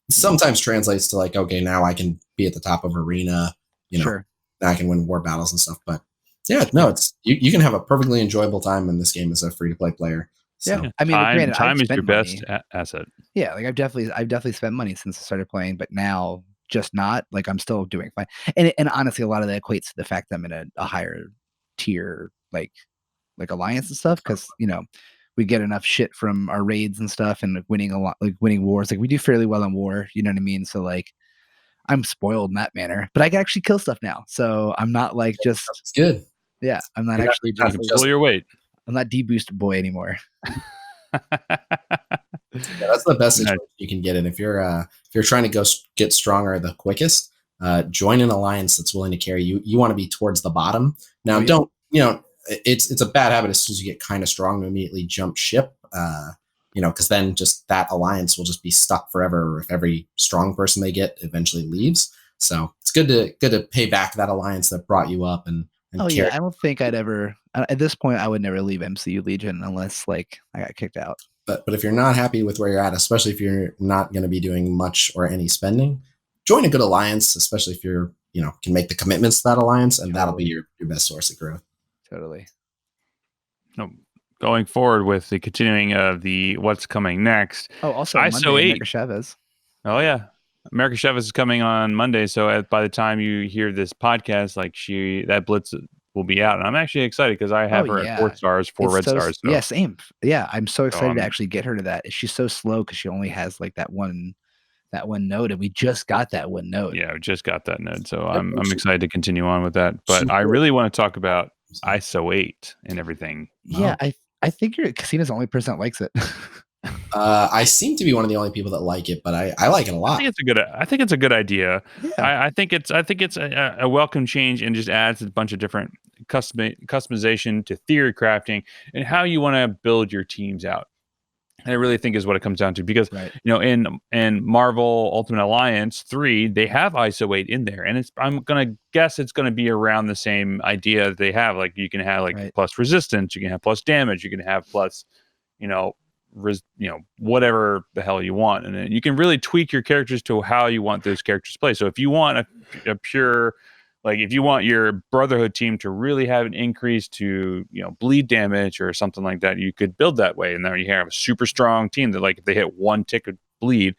sometimes translates to like, okay, now I can be at the top of arena, now I can win war battles and stuff. But it's you can have a perfectly enjoyable time in this game as a free to play player. So. Yeah, I mean, time is your best asset. Yeah, like I've definitely spent money since I started playing, but now just not. Like I'm still doing fine, and honestly, a lot of that equates to the fact that I'm in a higher tier, like alliance and stuff, because we get enough shit from our raids and stuff, and winning wars. Like we do fairly well in war, you know what I mean? So like I'm spoiled in that manner, but I can actually kill stuff now, so I'm not like just. It's good. Yeah, I'm not actually just pull your weight. I'm not deboosted boy anymore. That's the best situation you can get in. If you're trying to get stronger the quickest, join an alliance that's willing to carry you. You want to be towards the bottom. Now, don't it's a bad habit as soon as you get kind of strong to immediately jump ship. Because then just that alliance will just be stuck forever if every strong person they get eventually leaves. So it's good to pay back that alliance that brought you up and carry. I don't think I'd ever at this point I would never leave MCU Legion unless like I got kicked out. But if you're not happy with where you're at, especially if you're not going to be doing much or any spending, join a good alliance, especially if you're can make the commitments to that alliance, and that'll be your best source of growth. Totally. Going forward with the continuing of the what's coming next. Oh, also ISO-8. America Chavez. Oh yeah, America Chavez is coming on Monday. So by the time you hear this podcast, like that blitz will be out, and I'm actually excited because I have her at 4 stars, 4 red stars. So. Yeah, same. Yeah, I'm so excited to actually get her to that. She's so slow because she only has like that one node, and we just got that one node. Yeah, we just got that node, so I'm excited to continue on with that. But I really want to talk about ISO-8 and everything. Yeah, I think Khasino's the only person that likes it. I seem to be one of the only people that like it, but I like it a lot. I think it's a good idea. Yeah. I think it's a welcome change and just adds a bunch of different customization to theory crafting and how you want to build your teams out. And I really think is what it comes down to because Right. in Marvel Ultimate Alliance 3, they have ISO-8 in there, and I'm gonna guess it's gonna be around the same idea that they have. Like you can have like Right. plus resistance, you can have plus damage, you can have plus, you know, whatever the hell you want, and then you can really tweak your characters to how you want those characters to play. So if you want a pure like if you want your Brotherhood team to really have an increase to bleed damage or something like that, you could build that way, and then you have a super strong team that like if they hit one tick of bleed,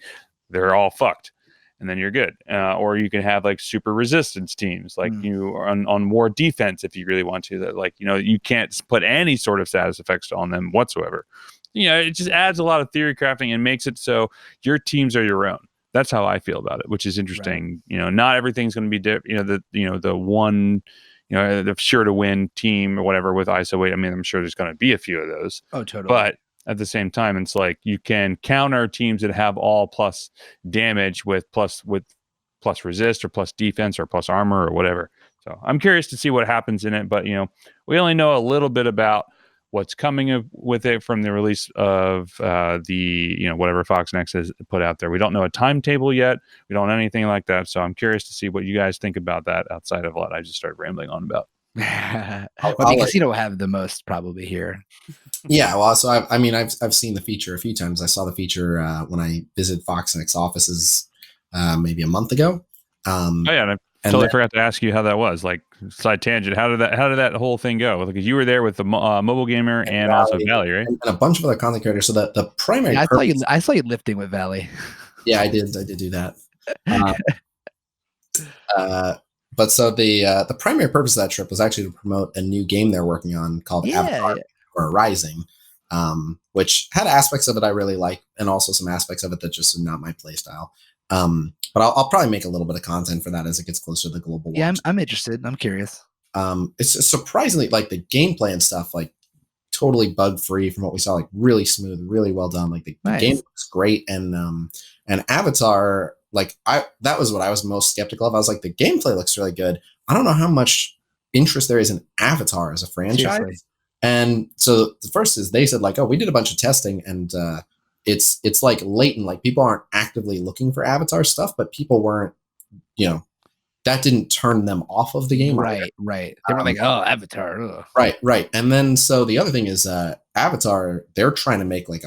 they're all fucked, and then you're good. Or you can have like super resistance teams, like you on war defense if you really want to. That like you can't put any sort of status effects on them whatsoever. It just adds a lot of theory crafting and makes it so your teams are your own. That's how I feel about it, which is interesting. Right. Not everything's going to be the one, the sure to win team or whatever with ISO-8. I mean, I'm sure there's going to be a few of those. Oh, totally. But at the same time, it's like you can counter teams that have all plus damage with plus resist or plus defense or plus armor or whatever. So I'm curious to see what happens in it. But we only know a little bit about what's coming with it from the release of the whatever Fox Next has put out there. We don't know a timetable yet. We don't know anything like that. So I'm curious to see what you guys think about that outside of what I just started rambling on about. I think Khasino will have the most probably here. Yeah, well, so I've seen the feature a few times. I saw the feature when I visited Fox Next offices maybe a month ago. And I totally forgot to ask you how that was. Like side tangent, how did that whole thing go? Because you were there with the mobile gamer and also Valley, right? And a bunch of other content creators. So the primary I saw you lifting with Valley. Yeah, I did do that. But so the primary purpose of that trip was actually to promote a new game they're working on called Avatar or Rising, which had aspects of it I really like, and also some aspects of it that just are not my play style. But I'll probably make a little bit of content for that as it gets closer to the global launch. Yeah, I'm interested. I'm curious. It's surprisingly like the gameplay and stuff, like totally bug free from what we saw, like really smooth, really well done. Like the game looks great, and Avatar, like that was what I was most skeptical of. I was like, the gameplay looks really good. I don't know how much interest there is in Avatar as a franchise. Seriously. And so the first is they said like, oh, we did a bunch of testing, and it's like latent, like people aren't actively looking for Avatar stuff, but people weren't, that didn't turn them off of the game. Right. They were like, oh, Avatar. Ugh. Right. And then so the other thing is Avatar, they're trying to make like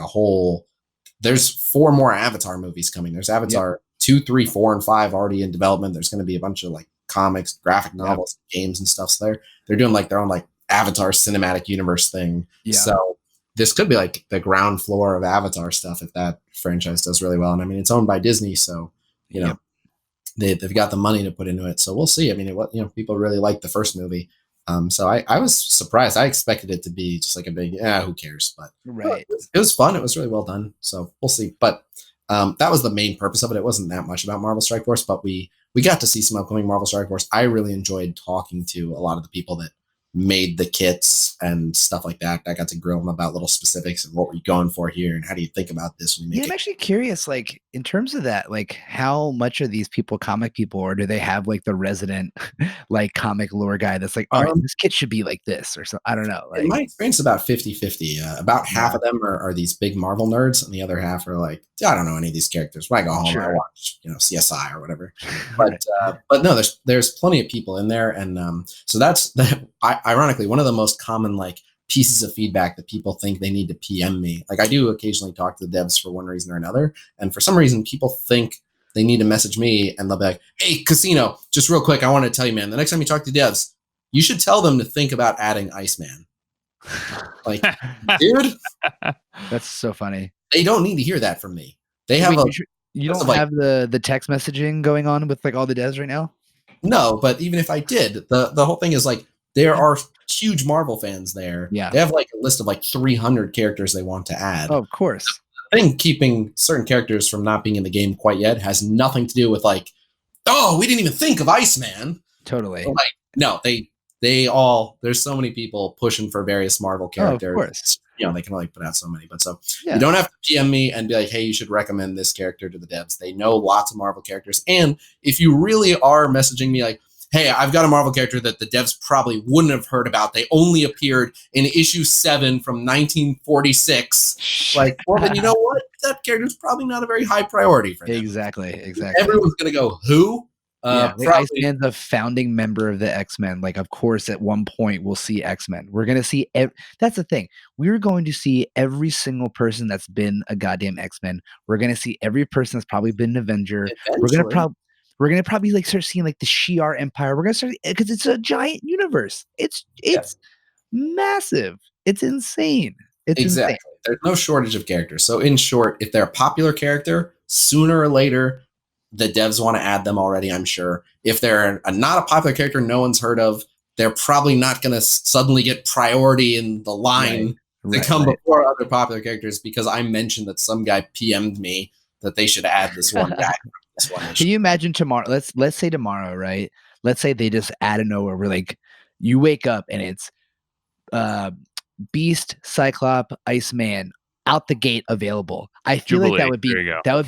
there's 4 more Avatar movies coming. There's Avatar 2, 3, 4, and 5 already in development. There's going to be a bunch of like comics, graphic novels, games and stuff. So they're doing like their own like Avatar cinematic universe thing. Yeah. So this could be like the ground floor of Avatar stuff if that franchise does really well. And I mean, it's owned by Disney, so they've got the money to put into it. So we'll see. I mean, people really like the first movie. So I was surprised. I expected it to be just like a big, who cares? But it was fun. It was really well done. So we'll see. But that was the main purpose of it. It wasn't that much about Marvel Strike Force, but we got to see some upcoming Marvel Strike Force. I really enjoyed talking to a lot of the people that made the kits and stuff like that. I got to grill them about little specifics and what were you going for here and how do you think about this when you make it. I'm actually curious, like in terms of that, like how much are these people comic people, or do they have like the resident like comic lore guy that's like, all right, this kit should be like this or something? I don't know. Like, in my experience, about 50-50. About half of them are these big Marvel nerds, and the other half are like, I don't know any of these characters. When I go home, I watch CSI or whatever. But no, there's plenty of people in there, and so that's ironically one of the most common like pieces of feedback that people think they need to PM me. Like I do occasionally talk to the devs for one reason or another, and for some reason people think they need to message me, and they'll be like, hey, Khasino, just real quick, I want to tell you, man, the next time you talk to devs, you should tell them to think about adding Iceman. Like, dude, that's so funny. They don't need to hear that from me. They have you don't have the text messaging going on with like all the devs right now? No, but even if I did, the whole thing is like there are huge Marvel fans there. Yeah. They have like a list of like 300 characters they want to add. Oh, of course. I think keeping certain characters from not being in the game quite yet has nothing to do with like, oh, we didn't even think of Iceman. Totally. Like, no, they all, there's so many people pushing for various Marvel characters. Oh, of course. they can only put out so many. But so you don't have to PM me and be like, hey, you should recommend this character to the devs. They know lots of Marvel characters. And if you really are messaging me like, hey, I've got a Marvel character that the devs probably wouldn't have heard about. They only appeared in issue 7 from 1946. Like, well, then you know what? That character is probably not a very high priority for them. Exactly. Everyone's going to go, who? Iceman's a founding member of the X-Men. Like, of course, at one point we'll see X-Men. We're going to see, that's the thing. We're going to see every single person that's been a goddamn X-Men. We're going to see every person that's probably been an Avenger. Eventually. We're gonna probably like start seeing like the Shi'ar Empire. We're gonna start because it's a giant universe. It's massive. It's insane. It's exactly insane. There's no shortage of characters. So in short, if they're a popular character, sooner or later, the devs want to add them already, I'm sure. If they're not a popular character no one's heard of, they're probably not going to suddenly get priority in the line to come before other popular characters because I mentioned that some guy PM'd me that they should add this one guy. Can you imagine tomorrow? Let's say tomorrow, right? Let's say they just out of nowhere, we're like, you wake up and it's Beast, Cyclops, Iceman out the gate available. I feel like that would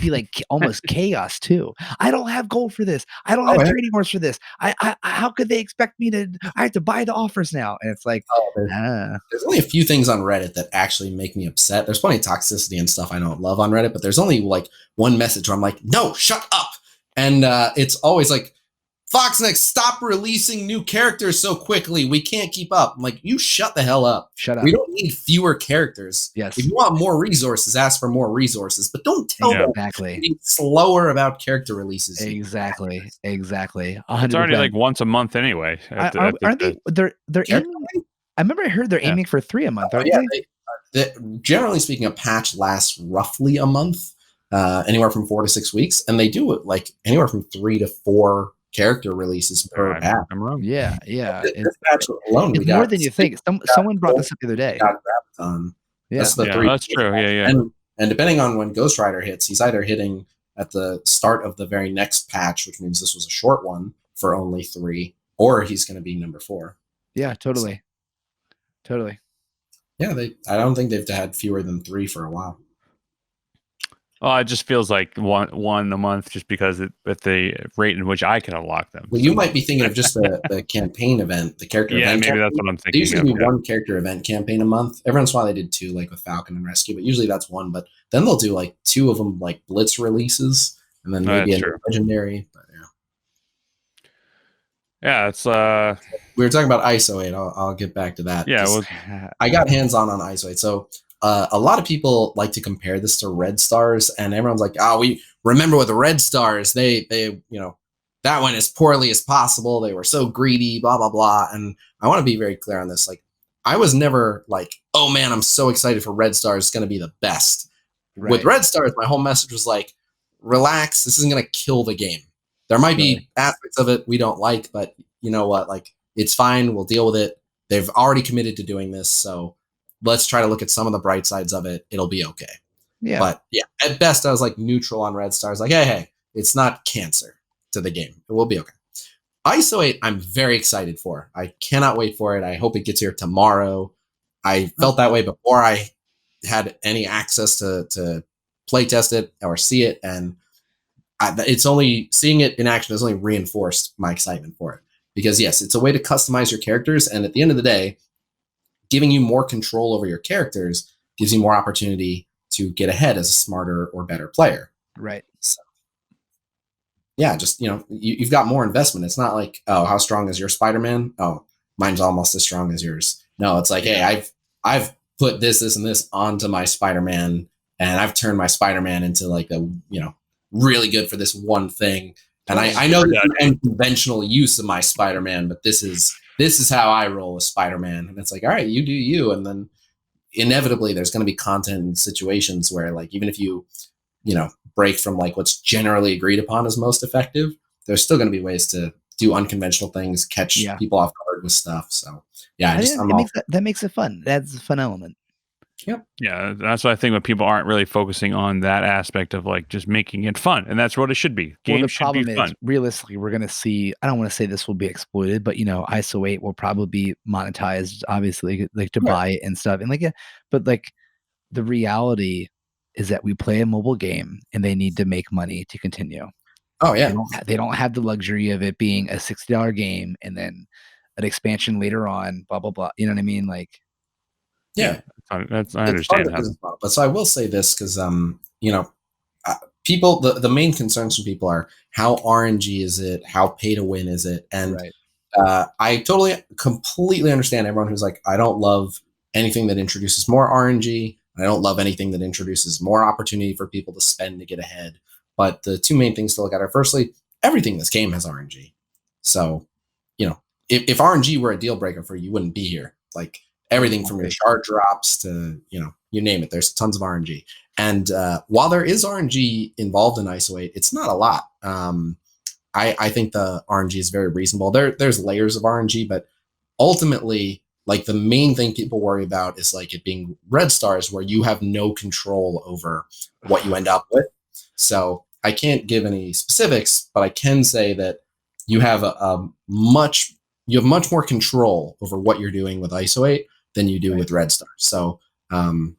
be like almost chaos too. I don't have gold for this. I don't have trading horse for this. I how could they expect me to? I have to buy the offers now, and it's like there's only a few things on Reddit that actually make me upset. There's plenty of toxicity and stuff I don't love on Reddit, but there's only like one message where I'm like, no, shut up, and it's always like, Foxnex, stop releasing new characters so quickly. We can't keep up. I'm like, you shut the hell up. Shut up. We don't need fewer characters. Yes. If you want more resources, ask for more resources. But don't tell them to be slower about character releases. Exactly. 100%. It's already like once a month anyway. Aren't they? They're aiming. I remember I heard they're aiming for 3 a month. Generally speaking, a patch lasts roughly a month, anywhere from 4 to 6 weeks, and they do it like anywhere from 3 to 4 character releases per patch. I'm wrong. Yeah. This patch alone, it's more than you think. Someone brought this up the other day. That's the 3. That's true. Yeah. And depending on when Ghost Rider hits, he's either hitting at the start of the very next patch, which means this was a short one for only 3, or he's going to be number 4. Yeah, totally. Yeah, I don't think they've had fewer than 3 for a while. Oh, it just feels like one a month, just because at the rate in which I can unlock them. Well, you might be thinking of just the campaign event, the character event. Yeah, maybe that's what I'm thinking. They usually do one character event campaign a month. Every once in a while they did 2, like with Falcon and Rescue, but usually that's 1. But then they'll do like 2 of them, like Blitz releases, and then maybe a legendary. But yeah, it's we were talking about ISO-8. I'll get back to that. Yeah, I got hands-on ISO-8. So a lot of people like to compare this to Red Stars, and everyone's like, "Oh, we remember with the Red Stars, they that went as poorly as possible. They were so greedy, blah blah blah." And I want to be very clear on this. Like, I was never like, "Oh man, I'm so excited for Red Stars. It's going to be the best." Right. With Red Stars, my whole message was like, "Relax. This isn't going to kill the game. There might be aspects of it we don't like, but you know what? Like, it's fine. We'll deal with it. They've already committed to doing this, so." Let's try to look at some of the bright sides of it. It'll be okay. Yeah. But yeah, at best, I was like neutral on Red Stars. Like, hey, it's not cancer to the game. It will be okay. ISO-8, I'm very excited for. I cannot wait for it. I hope it gets here tomorrow. I felt that way before I had any access to play test it or see it. And it's only seeing it in action has only reinforced my excitement for it. Because yes, it's a way to customize your characters. And at the end of the day, giving you more control over your characters gives you more opportunity to get ahead as a smarter or better player. Right. So, yeah, just, you've got more investment. It's not like, oh, how strong is your Spider-Man? Oh, mine's almost as strong as yours. No, it's like, hey, I've put this, and this onto my Spider-Man, and I've turned my Spider-Man into like a, really good for this one thing. And I know the unconventional use of my Spider-Man, but this is how I roll with Spider-Man. And it's like, all right, you do you. And then inevitably there's going to be content and situations where, like, even if you break from like what's generally agreed upon as most effective, there's still going to be ways to do unconventional things, catch people off guard with stuff. So yeah, that makes it fun. That's a fun element. Yep. Yeah, that's what I think when people aren't really focusing on that aspect of like just making it fun, and that's what it should be. Well, the Games should be problem is, fun. realistically, we're gonna see. I don't want to say this will be exploited, but ISO-8 will probably be monetized, obviously, like to Right. buy it and stuff. And like, yeah, but like the reality is that we play a mobile game and they need to make money to continue. Oh They yeah. don't have the luxury of it being a $60 game and then an expansion later on, blah blah blah. You know what I mean? Like, Yeah. That's I It's part of understand the how. business model. But so I will say this because people the main concerns from people are how RNG is it, how pay to win is it, and right. I totally completely understand everyone who's like, I don't love anything that introduces more RNG. I don't love anything that introduces more opportunity for people to spend to get ahead. But the two main things to look at are firstly, everything in this game has RNG. So, if RNG were a deal breaker for you, you wouldn't be here. Like everything from your shard drops to, you name it, there's tons of RNG. And while there is RNG involved in ISO-8, it's not a lot. I think the RNG is very reasonable. There's layers of RNG, but ultimately, like the main thing people worry about is like it being red stars where you have no control over what you end up with. So I can't give any specifics, but I can say that you have much more control over what you're doing with ISO-8 than you do with red stars. So having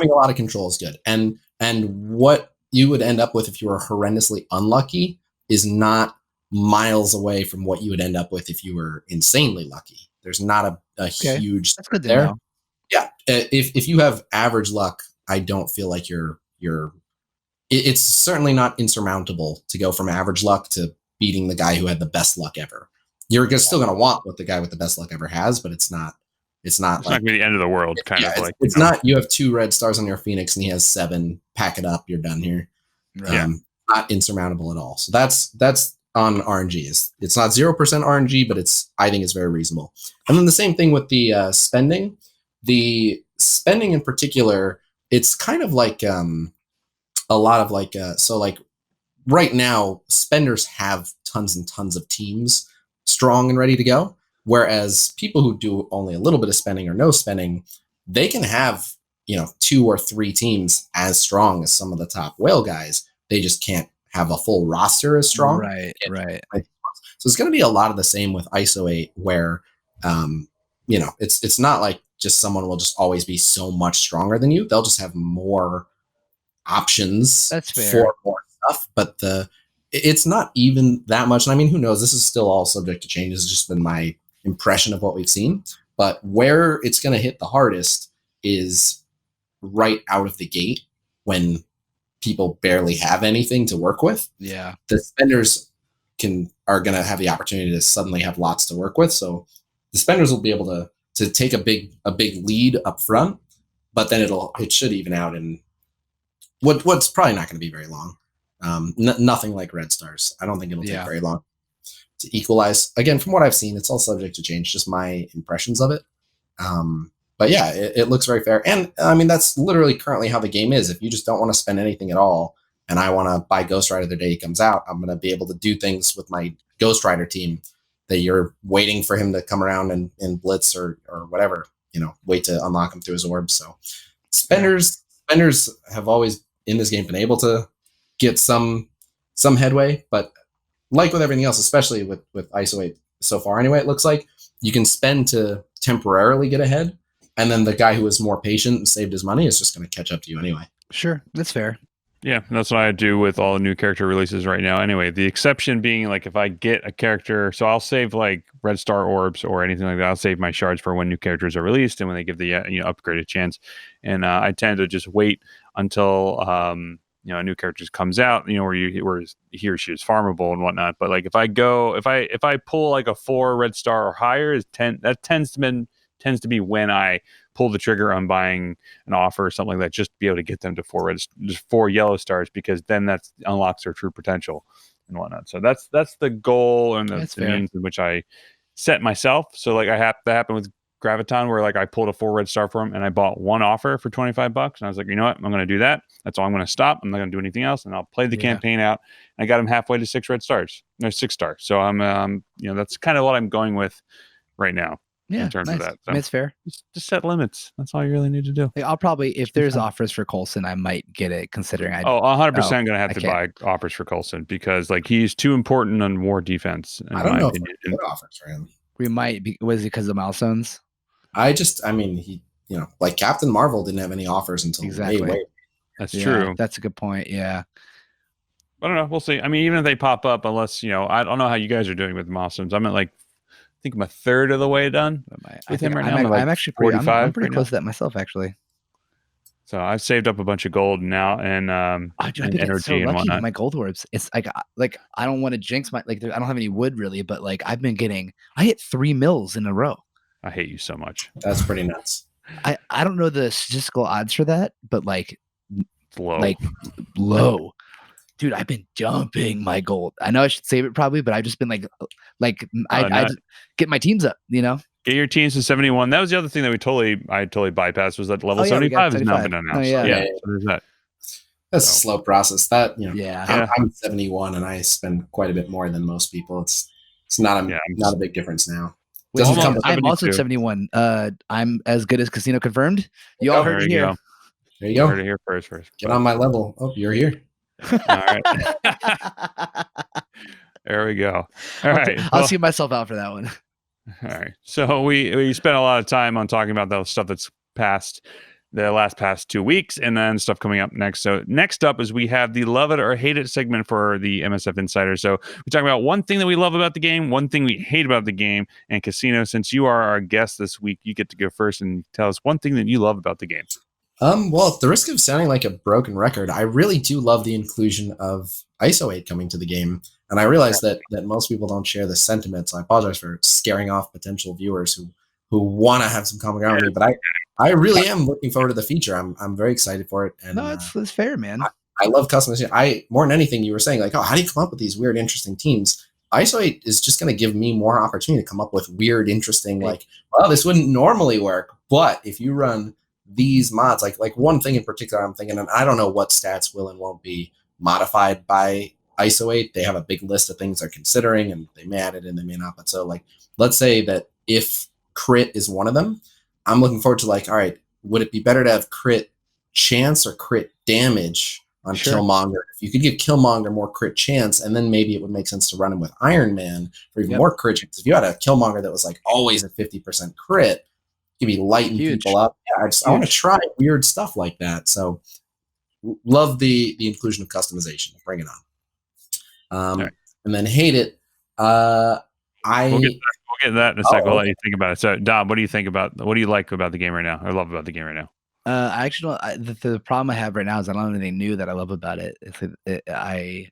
a lot of control is good. And what you would end up with if you were horrendously unlucky is not miles away from what you would end up with if you were insanely lucky. There's not a huge that's good to there. know. Yeah, if you have average luck, I don't feel like it's certainly not insurmountable to go from average luck to beating the guy who had the best luck ever. You're still going to want what the guy with the best luck ever has, but it's not like not going to be the end of the world. It's not. You have 2 red stars on your Phoenix and he has 7. Pack it up. You're done here. Right. Not insurmountable at all. So that's on RNG. It's not 0% RNG, but I think it's very reasonable. And then the same thing with the spending. The spending in particular, it's kind of like a lot of like so like right now spenders have tons and tons of teams strong and ready to go, whereas people who do only a little bit of spending or no spending, they can have 2 or 3 teams as strong as some of the top whale guys. They just can't have a full roster as strong. Right. So it's going to be a lot of the same with ISO-8 where it's not like just someone will just always be so much stronger than you. They'll just have more options. That's fair. For more stuff, but it's not even that much. And I mean, who knows? This is still all subject to change. This has just been my impression of what we've seen. But where it's going to hit the hardest is right out of the gate when people barely have anything to work with. Yeah. The spenders are going to have the opportunity to suddenly have lots to work with. So the spenders will be able to take a big lead up front, but then it should even out in what's probably not going to be very long. Nothing like red stars. I don't think it'll take very long to equalize. Again, from what I've seen, it's all subject to change. Just my impressions of it. But yeah, it looks very fair. And I mean, that's literally currently how the game is. If you just don't want to spend anything at all, and I want to buy Ghost Rider the day he comes out, I'm going to be able to do things with my Ghost Rider team that you're waiting for him to come around and blitz or whatever, wait to unlock him through his orb. So spenders have always in this game been able to get some headway, but like with everything else, especially with ISO-8 so far anyway, it looks like you can spend to temporarily get ahead, and then the guy who was more patient and saved his money is just going to catch up to you anyway. Sure, that's fair. Yeah, that's what I do with all the new character releases right now. Anyway, the exception being like if I get a character, so I'll save like red star orbs or anything like that. I'll save my shards for when new characters are released and when they give the upgraded chance. And I tend to just wait until a new character comes out, where he or she is farmable and whatnot. But like if I pull like a 4 red star or higher, that tends to be when I pull the trigger on buying an offer or something like that, just to be able to get them to 4 yellow stars, because then that unlocks their true potential and whatnot. So that's the goal and the means in which I set myself. So like that happened with Graviton, where like I pulled a 4 red star for him and I bought one offer for $25, and I was like, you know what, I'm going to do that. That's all I'm going to stop. I'm not going to do anything else, and I'll play the campaign out. And I got him halfway to 6 red stars. No, 6 stars. So I'm that's kind of what I'm going with right now. in terms of that. So I mean, it's fair. Just set limits. That's all you really need to do. Like, I'll probably, if there's offers for Coulson, I might get it, considering 100% going to have to buy offers for Coulson because like he's too important on war defense. I don't know if good offers for him. We might be. Was it because of the milestones? I mean, he, like Captain Marvel didn't have any offers until way. That's true. That's a good point. Yeah. I don't know. We'll see. I mean, even if they pop up, unless, I don't know how you guys are doing with milestones. I'm at like, I think I'm a third of the way done with him right now. I'm actually pretty, I'm pretty close to that myself, actually. So I've saved up a bunch of gold now and energy so and whatnot. My gold orbs. It's like I don't want to jinx my, like, I don't have any wood really, but like I hit 3 mils in a row. I hate you so much. That's pretty nuts. I don't know the statistical odds for that, but like it's low. Like low. Dude, I've been dumping my gold. I know I should save it probably, but I've just been I just get my teams up, Get your teams to 71. That was the other thing that I totally bypassed was that level 75 is now been announced. So there's that. That's a slow process. That I'm 71 and I spend quite a bit more than most people. It's not a big difference now. I'm also 71. I'm as good as Khasino confirmed. You all heard it here. There you go. Heard it here first. Get on my level. Oh, you're here. All right. There we go. All right. I'll see myself out for that one. All right. So we spent a lot of time on talking about the stuff that's past 2 weeks and then stuff coming up next. So next up is we have the love it or hate it segment for the MSF Insider. So we talk about one thing that we love about the game, one thing we hate about the game. And Khasino, since you are our guest this week, you get to go first and tell us one thing that you love about the game. Well, at the risk of sounding like a broken record, I really do love the inclusion of ISO-8 coming to the game. And I realize that most people don't share the sentiment, so I apologize for scaring off potential viewers who want to have some common ground with me. But I really am looking forward to the feature. I'm very excited for it. And no, it's fair, man. I love customization. More than anything, you were saying like, oh, how do you come up with these weird, interesting teams? ISO-8 is just going to give me more opportunity to come up with weird, interesting, like, well, this wouldn't normally work, but if you run these mods, like one thing in particular I'm thinking, and I don't know what stats will and won't be modified by ISO-8. They have a big list of things they're considering, and they may add it and they may not. But so, like, let's say that if crit is one of them, I'm looking forward to like, all right, would it be better to have crit chance or crit damage on Killmonger? If you could give Killmonger more crit chance, and then maybe it would make sense to run him with Iron Man for even more crit chance. If you had a Killmonger that was like always a 50% crit, you'd be lighting people up. Yeah, I want to try weird stuff like that. So love the inclusion of customization. Bring it on. And then hate it. We'll get that in a second. We'll let you think about it. So Dom, what do you like about the game right now? Or love about the game right now? I actually don't. The problem I have right now is I don't have anything new that I love about it. I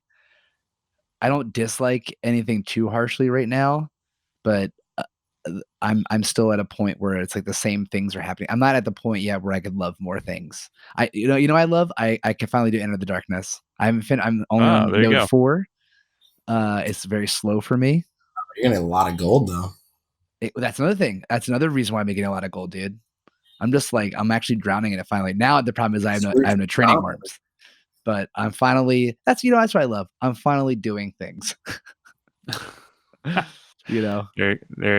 don't dislike anything too harshly right now, but I'm still at a point where it's like the same things are happening. I'm not at the point yet where I could love more things. I can finally do Enter the Darkness. I'm only on node 4. It's very slow for me. You're getting a lot of gold though. That's another thing. That's another reason why I'm getting a lot of gold, dude. I'm just like, I'm actually drowning in it finally. Now the problem is I have no training worms, but I'm finally, that's what I love. I'm finally doing things. There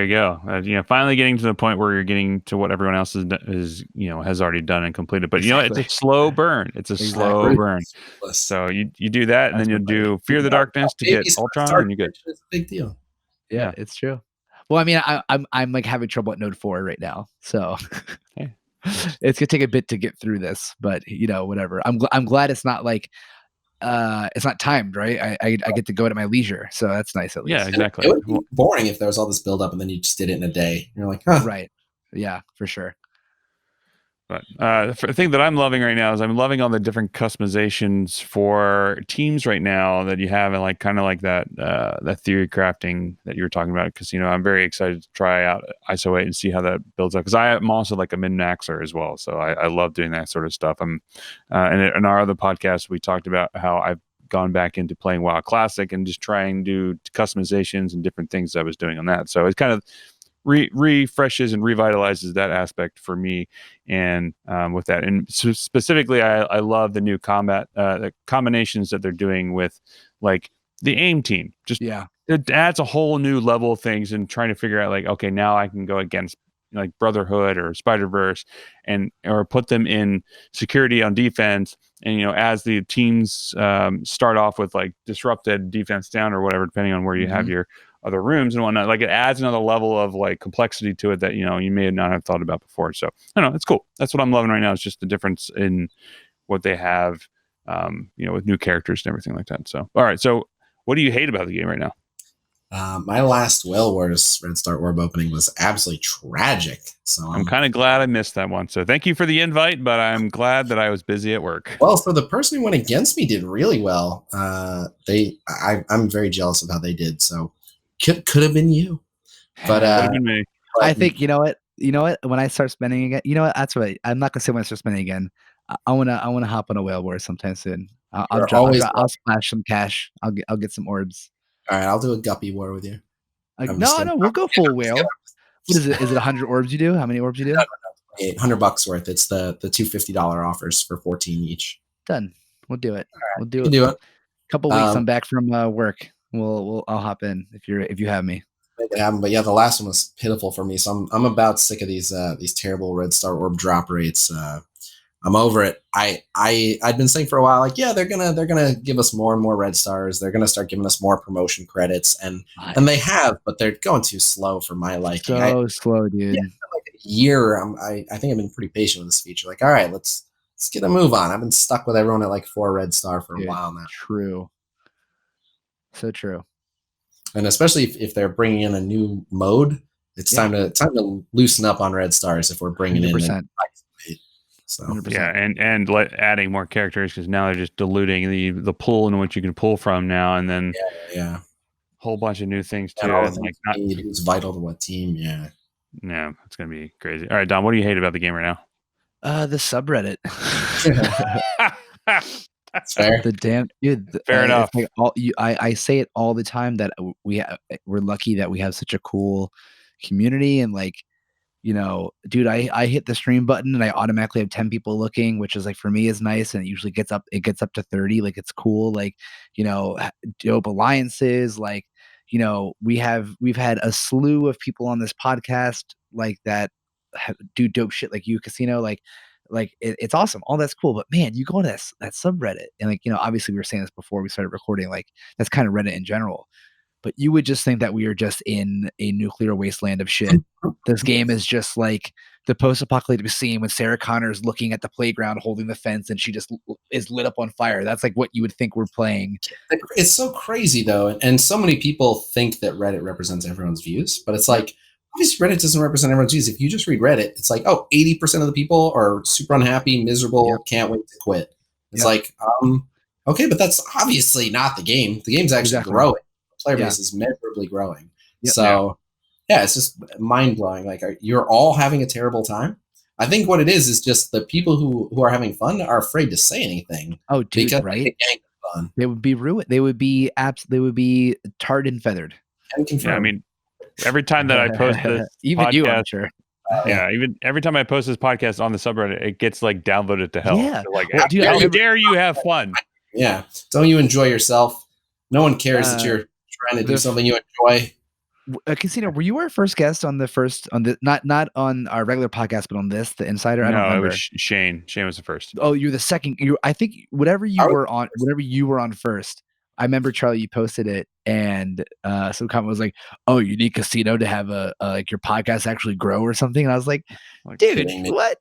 you go. Finally getting to the point where you're getting to what everyone else is has already done and completed. But it's a slow burn. It's a slow burn. So you do that, and then you'll do Fear the Darkness to get Ultron, and you get. It's a big deal. Yeah, it's true. Well, I mean, I'm like having trouble at node 4 right now, so it's gonna take a bit to get through this. But whatever. I'm glad it's not like. It's not timed, right? I get to go at my leisure, so that's nice at least. Yeah, exactly. It would be boring if there was all this build up and then you just did it in a day. You're like, huh. Right? Yeah, for sure. But the thing that I'm loving right now is I'm loving all the different customizations for teams right now that you have, and like kind of like that theory crafting that you were talking about at Khasino. I'm very excited to try out ISO-8 and see how that builds up, because I am also like a min-maxer as well, so I love doing that sort of stuff. And in our other podcast, we talked about how I've gone back into playing WoW Classic and just trying to do customizations and different things I was doing on that. So it's kind of refreshes and revitalizes that aspect for me, and with that, and specifically I love the new combat the combinations that they're doing with like the aim team. It adds a whole new level of things, and trying to figure out like, okay, now I can go against like Brotherhood or Spider-Verse, or put them in security on defense. And as the teams start off with like disrupted defense down or whatever, depending on where you have your other rooms and whatnot, like it adds another level of like complexity to it that you may not have thought about before. So I don't know, it's cool. That's what I'm loving right now. It's just the difference in what they have, with new characters and everything like that. So all right, so what do you hate about the game right now? My last Whale Wars Red Star Orb opening was absolutely tragic. So I'm kind of glad I missed that one. So thank you for the invite, but I'm glad that I was busy at work. Well, for the person who went against me did really well. I'm very jealous of how they did. So could have been you, but Could have been me. I think you know what. When I start spending again, that's right. I'm not gonna say when I start spending again. I wanna hop on a Whale War sometime soon. I'll splash some cash. I'll get some orbs. All right, I'll do a guppy war with you. No, we'll go full whale. What is it? Is it 100 orbs you do? How many orbs you do? No, $800 worth. It's the $250 offers for 14 each. Done. We'll do it. All right, we'll do it. Do it. Couple weeks. I'm back from work. I'll hop in if you have me. Make it happen. But yeah, the last one was pitiful for me. So I'm about sick of these terrible Red Star Orb drop rates. I'm over it. I'd been saying for a while, like, yeah, they're gonna give us more and more red stars. They're gonna start giving us more promotion credits, and they have, but they're going too slow for my liking. So slow, dude. Yeah, like a year. I think I've been pretty patient with this feature. Like, all right, let's get a move on. I've been stuck with everyone at like 4 red star for a while now. True. So true. And especially if they're bringing in a new mode, it's time to loosen up on red stars. If we're bringing 100%. In. So 100%. Yeah, and adding more characters, because now they're just diluting the pool in which you can pull from now, and then a whole bunch of new things too. And like who's vital to what team? Yeah, it's gonna be crazy. All right, Dom, what do you hate about the game right now? The subreddit. That's fair. The damn dude. Fair enough. Like I say it all the time that we're lucky that we have such a cool community, and like. Dude, I hit the stream button and I automatically have 10 people looking, which is like for me is nice. And it usually gets up to 30. Like it's cool. Like, dope alliances. Like, we've had a slew of people on this podcast like that do dope shit like you, Khasino. Like it's awesome. All that's cool. But man, you go to that subreddit and like, obviously we were saying this before we started recording, like that's kind of Reddit in general. But you would just think that we are just in a nuclear wasteland of shit. This game is just like the post-apocalyptic scene when Sarah Connor is looking at the playground holding the fence and she just is lit up on fire. That's like what you would think we're playing. It's so crazy though. And so many people think that Reddit represents everyone's views, but it's like, obviously Reddit doesn't represent everyone's views. If you just read Reddit, it's like, 80% of the people are super unhappy, miserable, can't wait to quit. It's like, okay, but that's obviously not the game. The game's actually growing. Player base is measurably growing. So it's just mind blowing. Like you're all having a terrible time. I think what it is just the people who are having fun are afraid to say anything. Oh, dude, right? Fun. They would be ruined. They would be They would be tarred and feathered. Yeah, I mean, every time that I post this, even podcast, you, I'm sure. Even every time I post this podcast on the subreddit, it gets like downvoted to hell. Yeah, like how dare you have fun? Yeah, don't you enjoy yourself? No one cares that you're trying to do something you enjoy. Khasino, were you our first guest on not on our regular podcast, but on this, the Insider? I don't remember. It was Shane. Shane was the first. Oh, you're the second. I think whatever you were on first. I remember, Charlie, you posted it, and some comment was like, "Oh, you need Khasino to have a like your podcast actually grow or something." And I was like dude, what?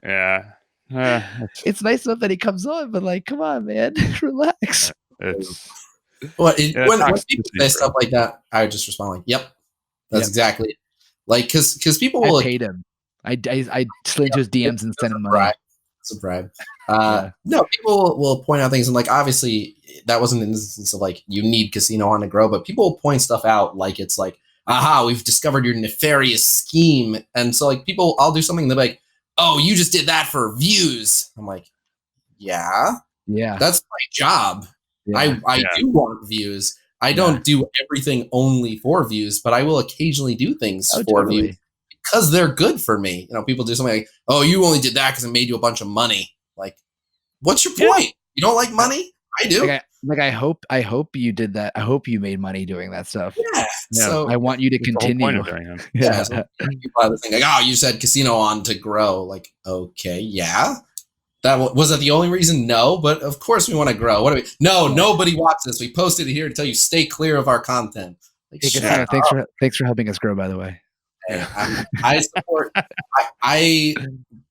Yeah. It's nice enough that he comes on, but like, come on, man, relax. When people say stuff like that, I would just respond like, "Yep, that's exactly it." Like, because people will paid him. I slid into his DMs and sent him money. It's a bribe. No, people will point out things, and like obviously that wasn't an instance of like you need Khasino on to grow, but people will point stuff out like it's like, aha, we've discovered your nefarious scheme, and so like I'll do something, and they're like, oh, you just did that for views. I'm like, yeah, that's my job. I do want views. I don't do everything only for views, but I will occasionally do things for views because they're good for me. People do something like, oh, you only did that because it made you a bunch of money. Like, what's your point? You don't like money? I do. Like, I hope you did that. I hope you made money doing that stuff. Yeah. Yeah. So I want you to That's the whole point continue. of doing it. yeah, so people have this thing like, oh, you said Khasino on to grow. Like, okay, yeah. Was that the only reason? No, but of course we want to grow. What do we? No, nobody watches this. We posted it here to tell you stay clear of our content. Like, Hey, Khasino, thanks for helping us grow, by the way. Hey, I support.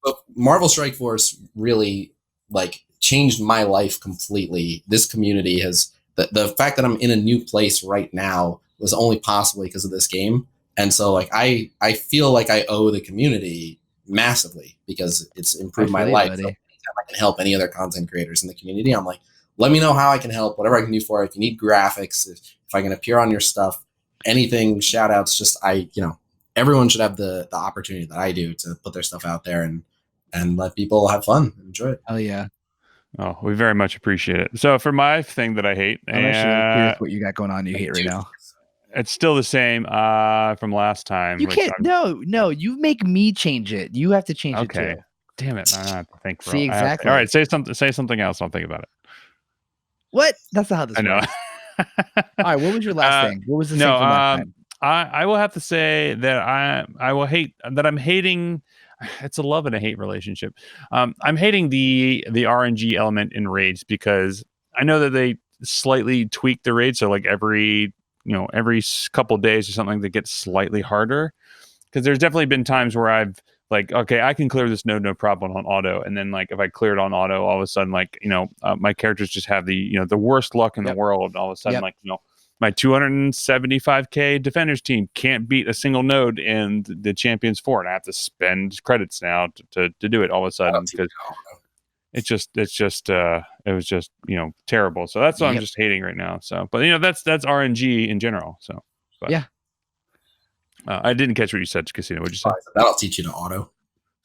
But Marvel Strike Force really like changed my life completely. This community has the fact that I'm in a new place right now was only possible because of this game, and so like I feel like I owe the community massively because it's improved my life. So anytime I can help any other content creators in the community, I'm like, let me know how I can help, whatever I can do for it. If you need graphics, if I can appear on your stuff, anything, shout outs, just everyone should have the opportunity that I do to put their stuff out there and let people have fun and enjoy it. Oh yeah. Oh, we very much appreciate it. So for my thing that I hate, I'm actually curious what you got going on you hate right now. It's still the same from last time. You can't. No. You make me change it. You have to change it too. Damn it! I have to think. See, exactly. All right, say something else. I'll think about it. What? That's not how this works. All right. What was your last thing? What was the thing from last time? I will have to say that I will hate that I'm hating. It's a love and a hate relationship. I'm hating the RNG element in raids because I know that they slightly tweak the raid, so like every couple days or something that gets slightly harder. Because there's definitely been times where I've like, okay, I can clear this node no problem on auto, and then like if I clear it on auto, all of a sudden like my characters just have the the worst luck in the world, and all of a sudden like my 275k defenders team can't beat a single node in the Champions 4, and I have to spend credits now to do it all of a sudden because it was just terrible. So that's what I'm just hating right now. So, but that's RNG in general. So, but, yeah. I didn't catch what you said, Khasino. What'd you say? That'll teach you to auto.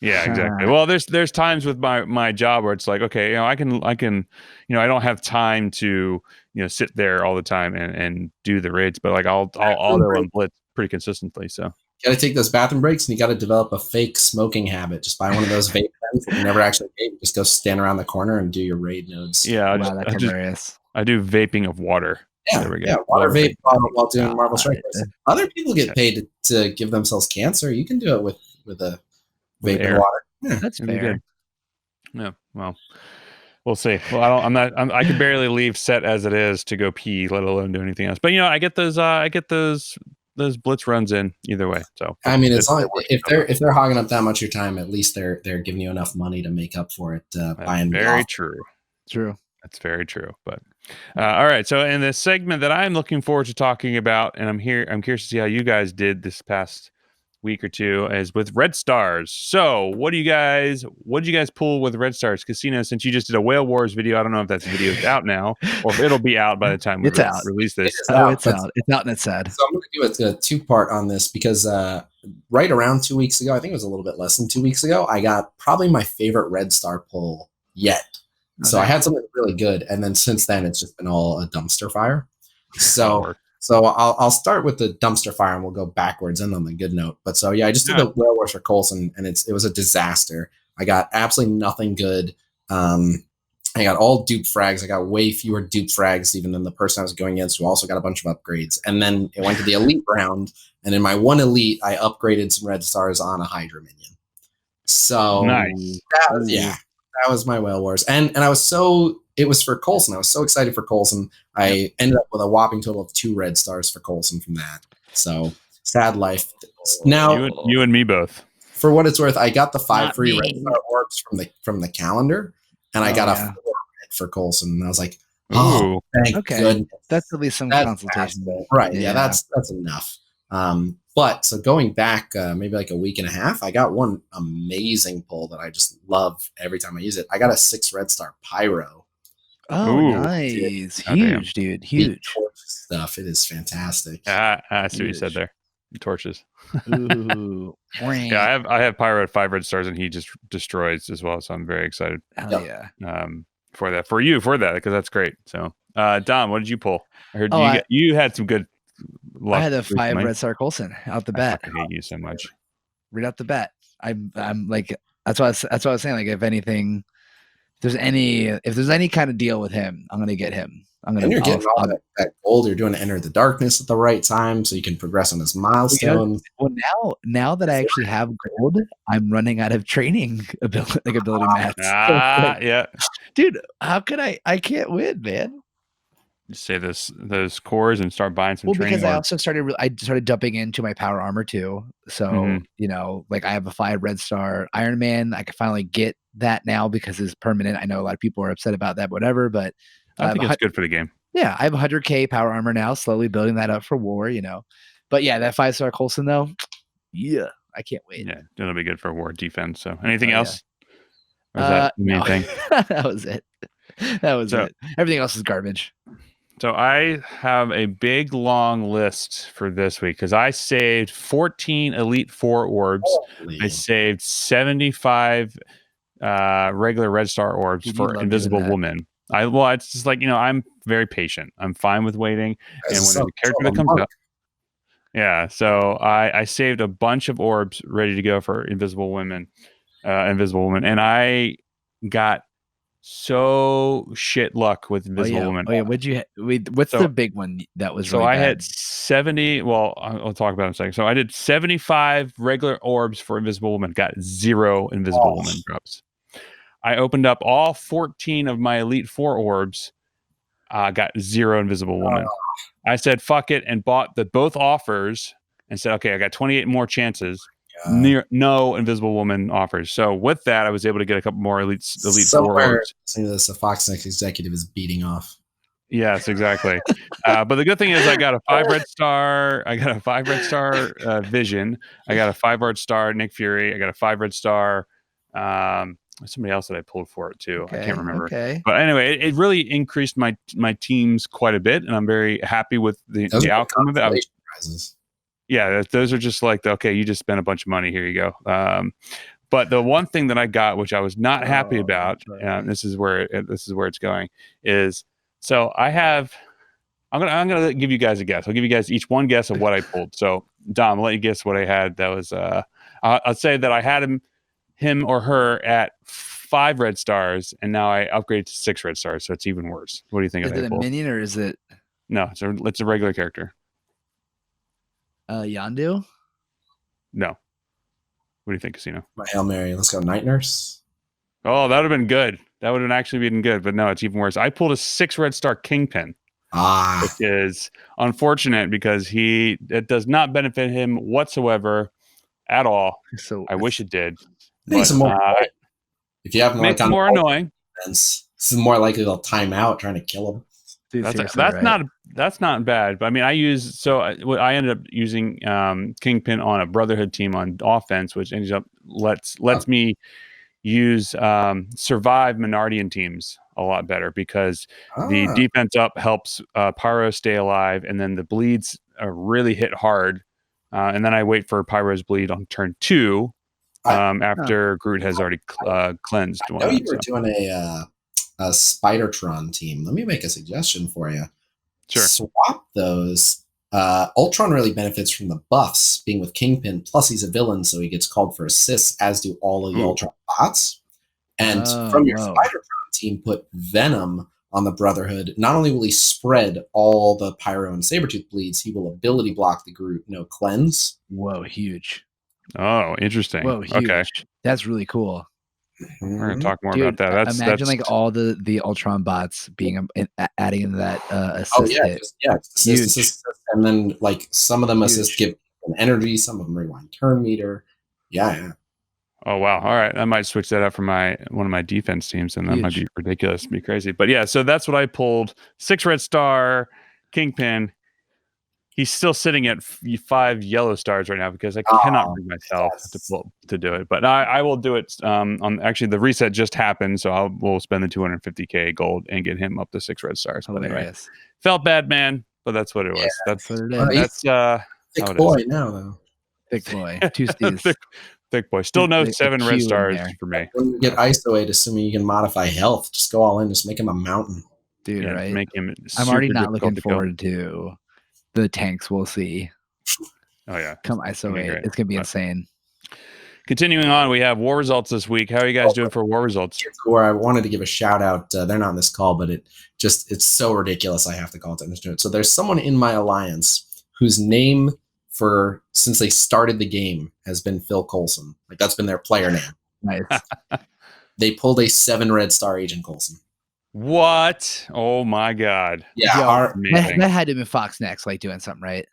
Yeah, exactly. Well, there's times with my job where it's like, okay, I can I don't have time to sit there all the time and do the raids, but like I'll auto and blitz pretty consistently. So you got to take those bathroom breaks, and you got to develop a fake smoking habit. Just buy one of those vape pens that you never actually vape. Just go stand around the corner and do your raid nodes. Yeah, that's hilarious. I do vaping of water. Yeah, there we go. Yeah, water vape while doing Marvel Strike Force. Other people get paid to give themselves cancer. You can do it with a vape and water. Yeah, that's fair. Yeah, well, we'll see. Well, I can barely leave set as it is to go pee, let alone do anything else. But I get those blitz runs in either way. So I mean, it's not if they're hogging up that much of your time, at least they're giving you enough money to make up for it. Buying very true. That's very true. But all right. So in this segment that I'm looking forward to talking about, and I'm curious to see how you guys did this past week or two, is with red stars. So what did you guys pull with red stars? Khasino, since you just did a Whale Wars video, I don't know if that video is out now or if it'll be out by the time we release this. It's out. It's out and it's sad. So I'm going to do a two-part on this because right around 2 weeks ago, I think it was a little bit less than 2 weeks ago, I got probably my favorite red star pull yet. So I had something really good, and then since then it's just been all a dumpster fire. So I'll start with the dumpster fire, and we'll go backwards and on the good note. But so I just did the Whale Wars for Coulson, and it was a disaster. I got absolutely nothing good. I got all dupe frags. I got way fewer dupe frags even than the person I was going against, who also got a bunch of upgrades. And then it went to the elite round, and in my one elite, I upgraded some red stars on a Hydra minion. So nice. That was my Whale Wars. And it was for Coulson. I was so excited for Coulson. I ended up with a whopping total of 2 red stars for Coulson from that. So sad life. Now you and me both. For what it's worth, I got the 5 free red star orbs from the calendar, and I got a 4 red for Coulson. And I was like, oh, thank goodness. That's at least some consultation. Right. Yeah, that's enough. But so going back maybe like a week and a half, I got one amazing pull that I just love every time I use it. I got a 6 red star pyro. Oh, nice. Huge, dude. Huge stuff. It is fantastic. I see what you said there. Torches. Ooh. Yeah, I have pyro at 5 red stars, and he just destroys as well. So I'm very excited. Hell yeah. For that, because that's great. So Dom, what did you pull? I heard you had some good luck. I had a 5 red star Coulson out the bat. I hate you so much. Right out the bat. I'm like, that's what I was saying. Like, if anything there's any kind of deal with him, I'm gonna get him. And you're getting all that gold. You're doing Enter the Darkness at the right time, so you can progress on his milestones. Well, now that I actually have gold, I'm running out of training ability mats. Yeah, dude, how could I can't win, man. Just save those cores and start buying some training. Because I also started dumping into my power armor too. So like I have a 5 red star Iron Man. I can finally get that now because it's permanent. I know a lot of people are upset about that, whatever, but I think it's good for the game. Yeah, I have 100k power armor now, slowly building that up for war, But yeah, that 5-star Coulson though, yeah, I can't wait. Yeah, it'll be good for war defense. So anything else? Or is that the main thing? That was it. That was it. Everything else is garbage. So I have a big long list for this week because I saved 14 Elite 4 orbs. Holy. I saved 75 regular red star orbs for Invisible Woman. It's just like, I'm very patient. I'm fine with waiting. And when the character that comes up. Yeah. So I saved a bunch of orbs ready to go for Invisible Woman. And I got so shit luck with Invisible Woman. Oh yeah, what's the big one that was really I bad? had 70. Well, I'll talk about it in a second. So I did 75 regular orbs for Invisible Woman, got 0 Invisible Woman drops. I opened up all 14 of my Elite 4 orbs, got 0 Invisible Woman. I said fuck it and bought both offers and said, okay, I got 28 more chances. No Invisible Woman offers. So with that, I was able to get a couple more Elite 4 orbs. This a Foxnex executive is beating off. Yes, exactly. But the good thing is I got a 5 red star. I got a 5 red star Vision. I got a 5 red star Nick Fury. I got a 5 red star somebody else that I pulled for it too. Okay, I can't remember. Okay. But anyway, it really increased my teams quite a bit, and I'm very happy with the outcome of it. Yeah, those are just like, okay, you just spent a bunch of money. Here you go. But the one thing that I got, which I was not happy about, and this is where it's going, is so I have. I'm gonna give you guys a guess. I'll give you guys each one guess of what I pulled. So Dom, I'll let you guess what I had. That was I'll say that I had him or her at 5 red stars, and now I upgraded to 6 red stars, so it's even worse. What do you think? Is it a minion or is it? No, it's a regular character. Yondu? No. What do you think, Khasino? My Hail Mary. Let's go Night Nurse. Oh, that would have been good. That would have actually been good, but no, it's even worse. I pulled a 6 red star Kingpin. Which is unfortunate because it does not benefit him whatsoever at all. So I wish it did. But, if you have more, makes more annoying. This is more likely they'll time out trying to kill him. Dude, that's not bad. But I mean, I ended up using Kingpin on a Brotherhood team on offense, which ends up lets me use survive Menardian teams a lot better because the defense up helps Pyro stay alive, and then the bleeds really hit hard, and then I wait for Pyro's bleed on turn 2 after Groot has already cleansed one. I know you were doing a Spidertron team. Let me make a suggestion for you. Sure. Swap those. Ultron really benefits from the buffs, being with Kingpin, plus he's a villain, so he gets called for assists, as do all of the Ultron bots. And from your Spidertron team, put Venom on the Brotherhood. Not only will he spread all the Pyro and Sabretooth bleeds, he will ability block the Groot, cleanse. Whoa, huge. Oh, interesting. Whoa, huge. Okay. That's really cool. We're gonna talk more about that. Imagine like all the Ultron bots being adding into that assist. Assist, and then like some of them assist give an energy, some of them rewind turn meter. Yeah. Oh wow! All right, I might switch that up for one of my defense teams, and that might be ridiculous, be crazy. But yeah, so that's what I pulled: 6 red star Kingpin. He's still sitting at 5 yellow stars right now because I cannot bring myself to do it. But I will do it. Actually, the reset just happened, so we'll spend the 250k gold and get him up to 6 red stars. But anyway, felt bad, man, but that's what it was. That's what it is. That's thick boy now, though. Thick boy, 2 C's. Thick boy. Still no 7 red stars for me. When you get ISO-8, assuming you can modify health, just go all in. Just make him a mountain, dude. Yeah, right? Make him. I'm already not looking forward to the tanks. We'll see. Oh yeah, come ISO-8. It's gonna be insane. Continuing on, we have war results this week. How are you guys doing for war results? Or I wanted to give a shout out. They're not on this call, but it's so ridiculous. I have to call attention to it. So there's someone in my alliance whose name since they started the game has been Phil Coulson. Like that's been their player name. Nice. They pulled a 7 red star Agent Coulson. What? Oh my God. Yeah. That had to be Fox Next, like doing something right.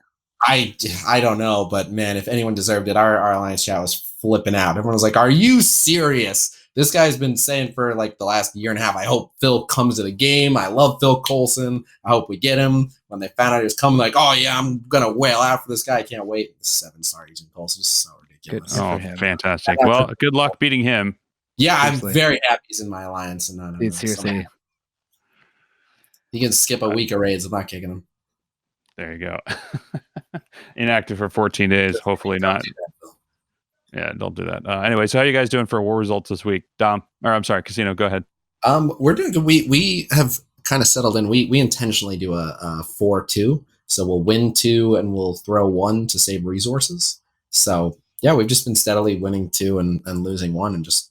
I don't know, but man, if anyone deserved it, our alliance chat was flipping out. Everyone was like, "Are you serious?" This guy's been saying for like the last year and a half, "I hope Phil comes to the game. I love Phil Coulson. I hope we get him." When they found out he was coming, like, "Oh yeah, I'm gonna whale out for this guy. I can't wait." The 7-star Agent Coulson is so ridiculous. Good Oh, for him. fantastic! Well, good luck beating him. Yeah, Seriously. I'm very happy he's in my alliance, and Dude, seriously. he can skip a week of raids. I'm not kicking him. There you go. Inactive for 14 days. Hopefully not. Yeah, don't do that. Anyway, so how are you guys doing for war results this week? Dom, or I'm sorry, Khasino, go ahead. We're doing good. We have kind of settled in. We intentionally do a 4-2. So we'll win 2 and we'll throw 1 to save resources. So yeah, we've just been steadily winning 2 and losing 1, and just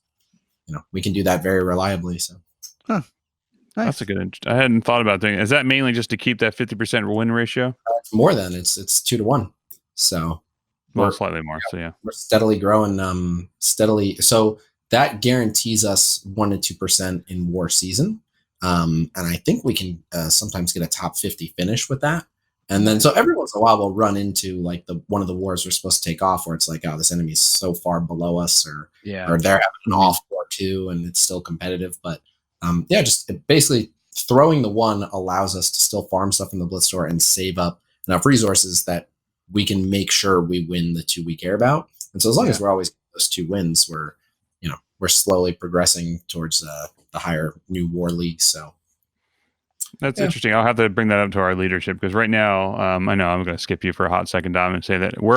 we can do that very reliably. So Nice. That's a good. I hadn't thought about doing it. Is that mainly just to keep that 50% win ratio? It's more than it's 2-1. So Well, slightly more. So yeah, we're steadily growing. So that guarantees us 1 to 2% in war season. And I think we can sometimes get a top 50 finish with that. And then so every once in a while we'll run into like one of the wars we're supposed to take off where it's like, oh, this enemy's so far below us, or they're having an off war too, and it's still competitive. But just basically throwing the 1 allows us to still farm stuff in the Blitz store and save up enough resources that we can make sure we win the 2 we care about. And so as long as we're always those 2 wins, we're slowly progressing towards the higher new war league. So that's interesting. I'll have to bring that up to our leadership, because right now, I know I'm going to skip you for a hot second, Dom, and say that we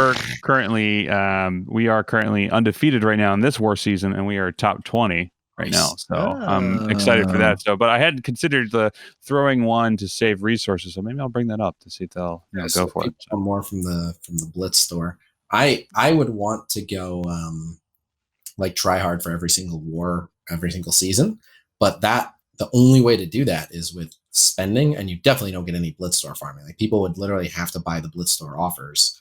are currently undefeated right now in this war season, and we are top 20 right now. So I'm excited for that. So, but I hadn't considered the throwing 1 to save resources. So maybe I'll bring that up to see if they'll go for it. One more from the Blitz store. I would want to go like try hard for every single war, every single season, but the only way to do that is with spending, and you definitely don't get any Blitz store farming. Like people would literally have to buy the Blitz store offers.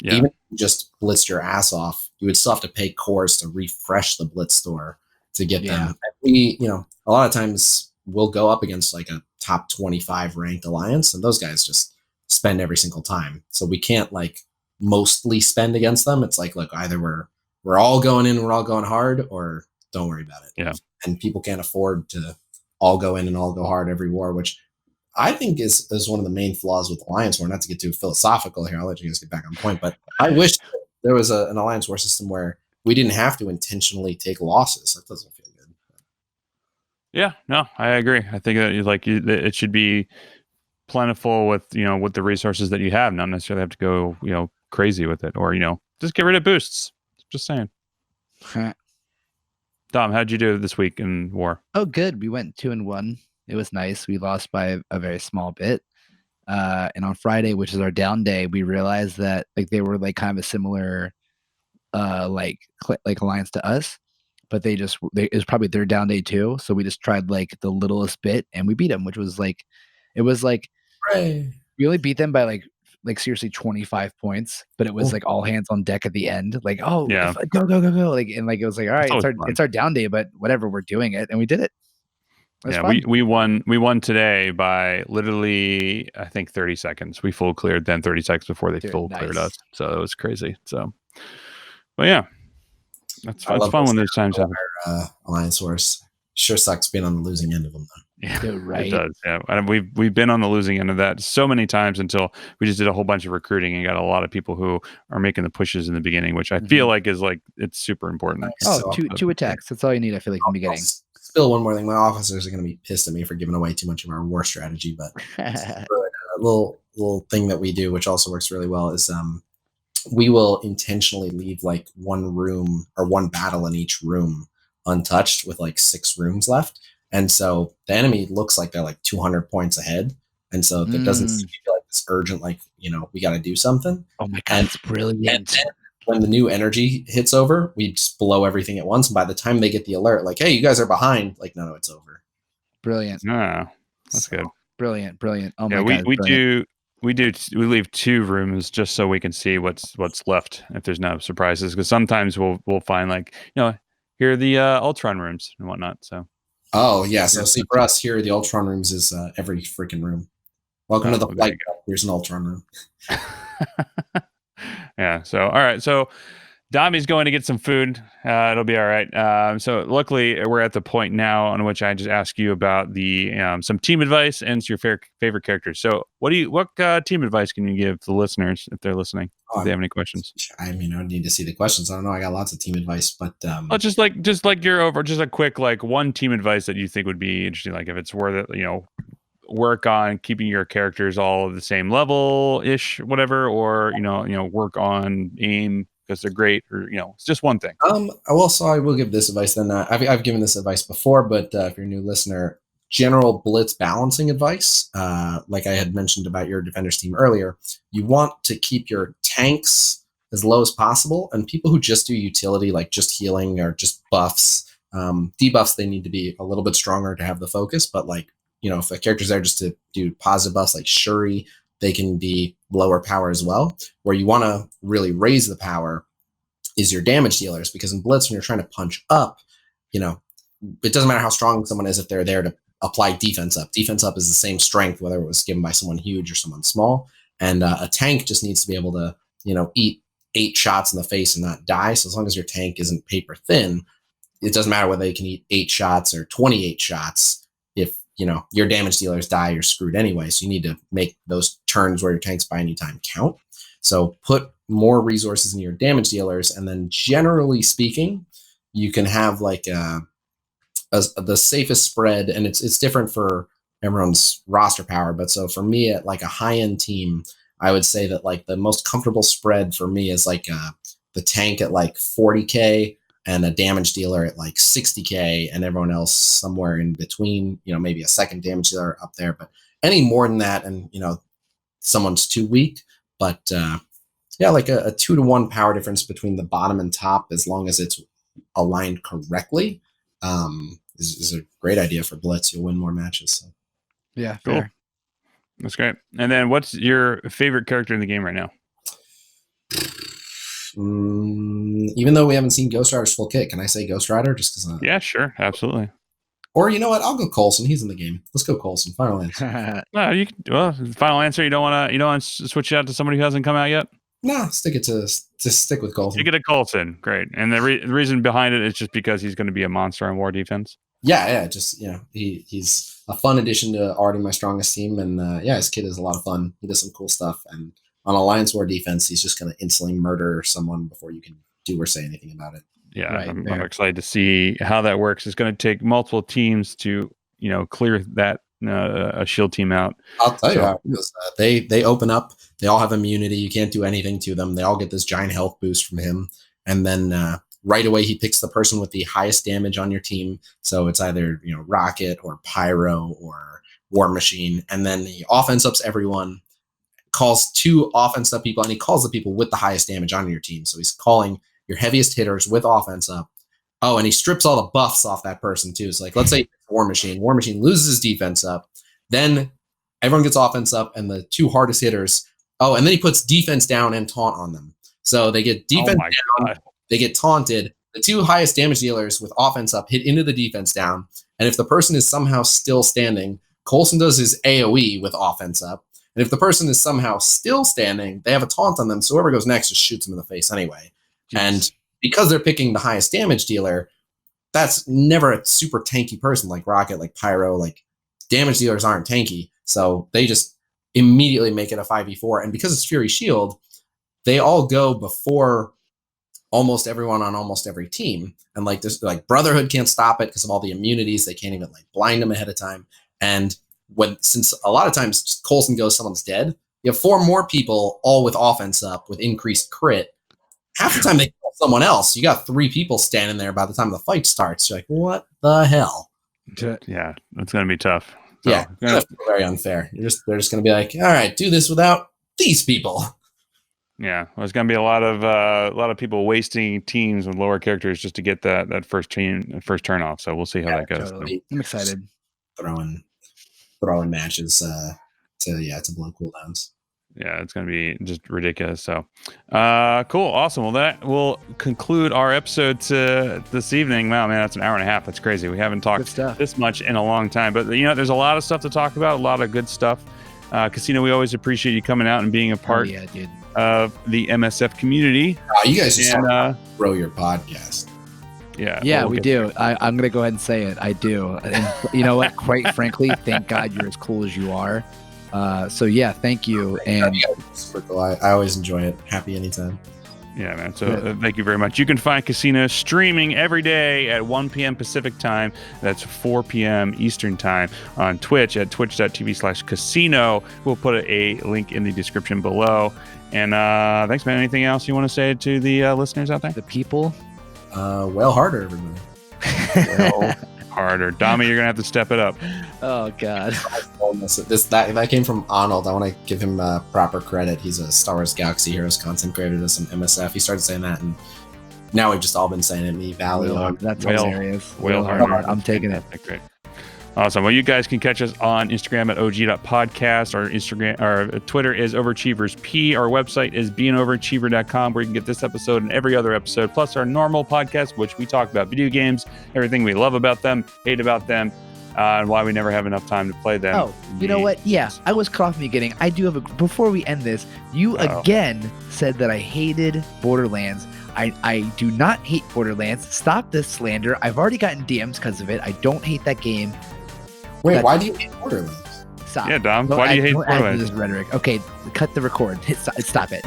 Even if you just blitzed your ass off, you would still have to pay cores to refresh the Blitz store to get them. And we, a lot of times we'll go up against like a top 25 ranked alliance, and those guys just spend every single time. So we can't like mostly spend against them. It's like, look, either we're all going in, we're all going hard, or don't worry about it. Yeah. And people can't afford to all go in and all go hard every war, which I think is one of the main flaws with Alliance War. Not to get too philosophical here, I'll let you guys get back on point, but I wish there was an Alliance War system where we didn't have to intentionally take losses. That doesn't feel good. Yeah, no, I agree. I think that it should be plentiful with with the resources that you have, not necessarily have to go crazy with it, or just get rid of boosts. Just saying. Dom, how'd you do this week in war? Oh, good. We went 2-1. It was nice. We lost by a very small bit. And on Friday, which is our down day, we realized that like they were like kind of a similar like alliance to us, but it was probably their down day too. So we just tried like the littlest bit and we beat them, which was like Hooray. We only beat them by like seriously 25 points, but it was like all hands on deck at the end. Like, oh yeah, go. Like, and like, it was like, all right, it's our down day, but whatever, we're doing it. And we did it. We won today by literally, I think 30 seconds. We full cleared then 30 seconds before they cleared us. So it was crazy. So, but yeah, that's fun when those times happen. Alliance Wars sure sucks being on the losing end of them though. Yeah, right. It does. Yeah, and we've been on the losing end of that so many times until we just did a whole bunch of recruiting and got a lot of people who are making the pushes in the beginning, which I feel like is like it's super important. Two attacks. That's all you need. I feel like in the beginning. Still, one more thing. My officers are going to be pissed at me for giving away too much of our war strategy, but a little thing that we do, which also works really well, is we will intentionally leave like one room or one battle in each room untouched with like 6 rooms left. And so the enemy looks like they're like 200 points ahead. And so there doesn't feel like this urgent, like, we got to do something. Oh my God, it's brilliant. And when the new energy hits over, we just blow everything at once. And by the time they get the alert, like, hey, you guys are behind, like, no, it's over. Brilliant. No, that's good. Brilliant. Oh yeah, my God. we leave 2 rooms just so we can see what's left if there's no surprises. Because sometimes we'll find like, here are the Ultron rooms and whatnot. So. Oh yeah. So see, for us here, the Ultron rooms is every freaking room. Welcome to the flight. Here's an Ultron room. Yeah. So all right. So Dami's going to get some food. It'll be all right. So luckily, we're at the point now on which I just ask you about the some team advice and your favorite characters. So what team advice can you give the listeners if they're listening? If they have any questions? I mean, I don't need to see the questions. I don't know. I got lots of team advice, but just like just a quick one team advice that you think would be interesting. Like if it's worth it, work on keeping your characters all the same level ish, whatever, or work on aim because they're great, or it's just one thing. Well, so I will give this advice. Then I've given this advice before, but if you're a new listener, general blitz balancing advice, like I had mentioned about your defenders team earlier, you want to keep your tanks as low as possible, and people who just do utility, like just healing or just buffs, debuffs, they need to be a little bit stronger to have the focus. But like, if a character's there just to do positive buffs like Shuri, they can be lower power as well. Where you want to really raise the power is your damage dealers, because in blitz, when you're trying to punch up, it doesn't matter how strong someone is if they're there to apply defense up. Defense up is the same strength whether it was given by someone huge or someone small. And a tank just needs to be able to eat 8 shots in the face and not die. So as long as your tank isn't paper thin, it doesn't matter whether they can eat 8 shots or 28 shots. If your damage dealers die, you're screwed anyway. So you need to make those turns where your tank's buying you time count. So put more resources in your damage dealers, and then generally speaking, you can have like the safest spread, and it's different for everyone's roster power. But so for me, at like a high end team, I would say that like the most comfortable spread for me is like the tank at like 40k and a damage dealer at like 60k, and everyone else somewhere in between. Maybe a second damage dealer up there, but any more than that, and someone's too weak. But yeah, like a 2-to-1 power difference between the bottom and top, as long as it's aligned correctly, is a great idea for blitz. You'll win more matches. So. Yeah, cool. Fair. That's great. And then, what's your favorite character in the game right now? Even though we haven't seen Ghost Rider's full kit, can I say Ghost Rider just because? Yeah, sure, absolutely. Or you know what? I'll go Coulson. He's in the game. Let's go Coulson. Final answer. Final answer. You don't want to switch it out to somebody who hasn't come out yet? No, stick with Coulson. You get a Coulson, great. And the reason behind it is just because he's going to be a monster on war defense. Yeah. Just he's a fun addition to already my strongest team, and his kid is a lot of fun. He does some cool stuff, and on Alliance War defense, he's just going to instantly murder someone before you can do or say anything about it. Yeah, right, I'm excited to see how that works. It's going to take multiple teams to clear that a shield team out. I'll tell you how it is. They open up. They all have immunity. You can't do anything to them. They all get this giant health boost from him, and then right away he picks the person with the highest damage on your team. So it's either Rocket or Pyro or War Machine, and then he offense ups everyone. Calls 2 offense up people, and he calls the people with the highest damage on your team. So he's calling your heaviest hitters with offense up. Oh, and he strips all the buffs off that person too. So like, let's say War Machine loses his defense up. Then everyone gets offense up, and the 2 hardest hitters. Oh, and then he puts defense down and taunt on them. So they get defense down. God. They get taunted. The 2 highest damage dealers with offense up hit into the defense down. And if the person is somehow still standing, Coulson does his AoE with offense up. And if the person is somehow still standing, they have a taunt on them. So whoever goes next just shoots them in the face anyway. Jeez. And because they're picking the highest damage dealer, that's never a super tanky person like Rocket, like Pyro. Like, damage dealers aren't tanky. So they just immediately make it a 5v4. And because it's Fury Shield, they all go before almost everyone on almost every team. And like this, like Brotherhood can't stop it because of all the immunities. They can't even like blind them ahead of time. And since a lot of times Coulson goes, someone's dead, you have 4 more people all with offense up with increased crit. Half the time they kill someone else. You got 3 people standing there by the time the fight starts. You're like, what the hell? Yeah, that's going to be tough. So, yeah, that's very unfair. They're just going to be like, all right, do this without these people. Yeah, well, there's going to be a lot of people wasting teams with lower characters just to get that first turn off. So we'll see how that goes. Totally. I'm excited. Throwing matches to blow cooldowns. Yeah, it's going to be just ridiculous. So, cool, awesome. Well, that will conclude our episode this evening. Wow, man, that's an hour and a half. That's crazy. We haven't talked this much in a long time, but there's a lot of stuff to talk about. A lot of good stuff. Khasino, we always appreciate you coming out and being a part of the MSF community. You guys just grow your podcast. Yeah, we do. I'm gonna go ahead and say it. I do, and you know what? Quite frankly, thank God you're as cool as you are. So yeah, thank you. And super cool. I always enjoy it. Happy anytime. Yeah, man. So thank you very much. You can find Khasino streaming every day at 1 p.m. Pacific time. That's 4 p.m. Eastern time on Twitch at twitch.tv/Khasino. We'll put a link in the description below. And thanks, man. Anything else you want to say to the listeners out there? The people? Well harder, everybody. Well harder. Dami, you're going to have to step it up. Oh, God. That came from Arnold. I want to give him proper credit. He's a Star Wars Galaxy Heroes content creator to some MSF. He started saying that, and now we've just all been saying it. Me, Valley. That's hilarious. Well harder. I'm taking it. Great. Awesome. Well, you guys can catch us on Instagram at og.podcast. Our Twitter is overachieversp. Our website is beingoverachiever.com, where you can get this episode and every other episode, plus our normal podcast, which we talk about video games, everything we love about them, hate about them, and why we never have enough time to play them. Oh, you know what? Yeah, I was cut off in the beginning. I do have before we end this, you again said that I hated Borderlands. I do not hate Borderlands. Stop this slander. I've already gotten DMs because of it. I don't hate that game. Wait, why do you hate Borderlands? Stop. Yeah, Dom, why do you hate Borderlands? This rhetoric. Okay, cut the record. Stop it.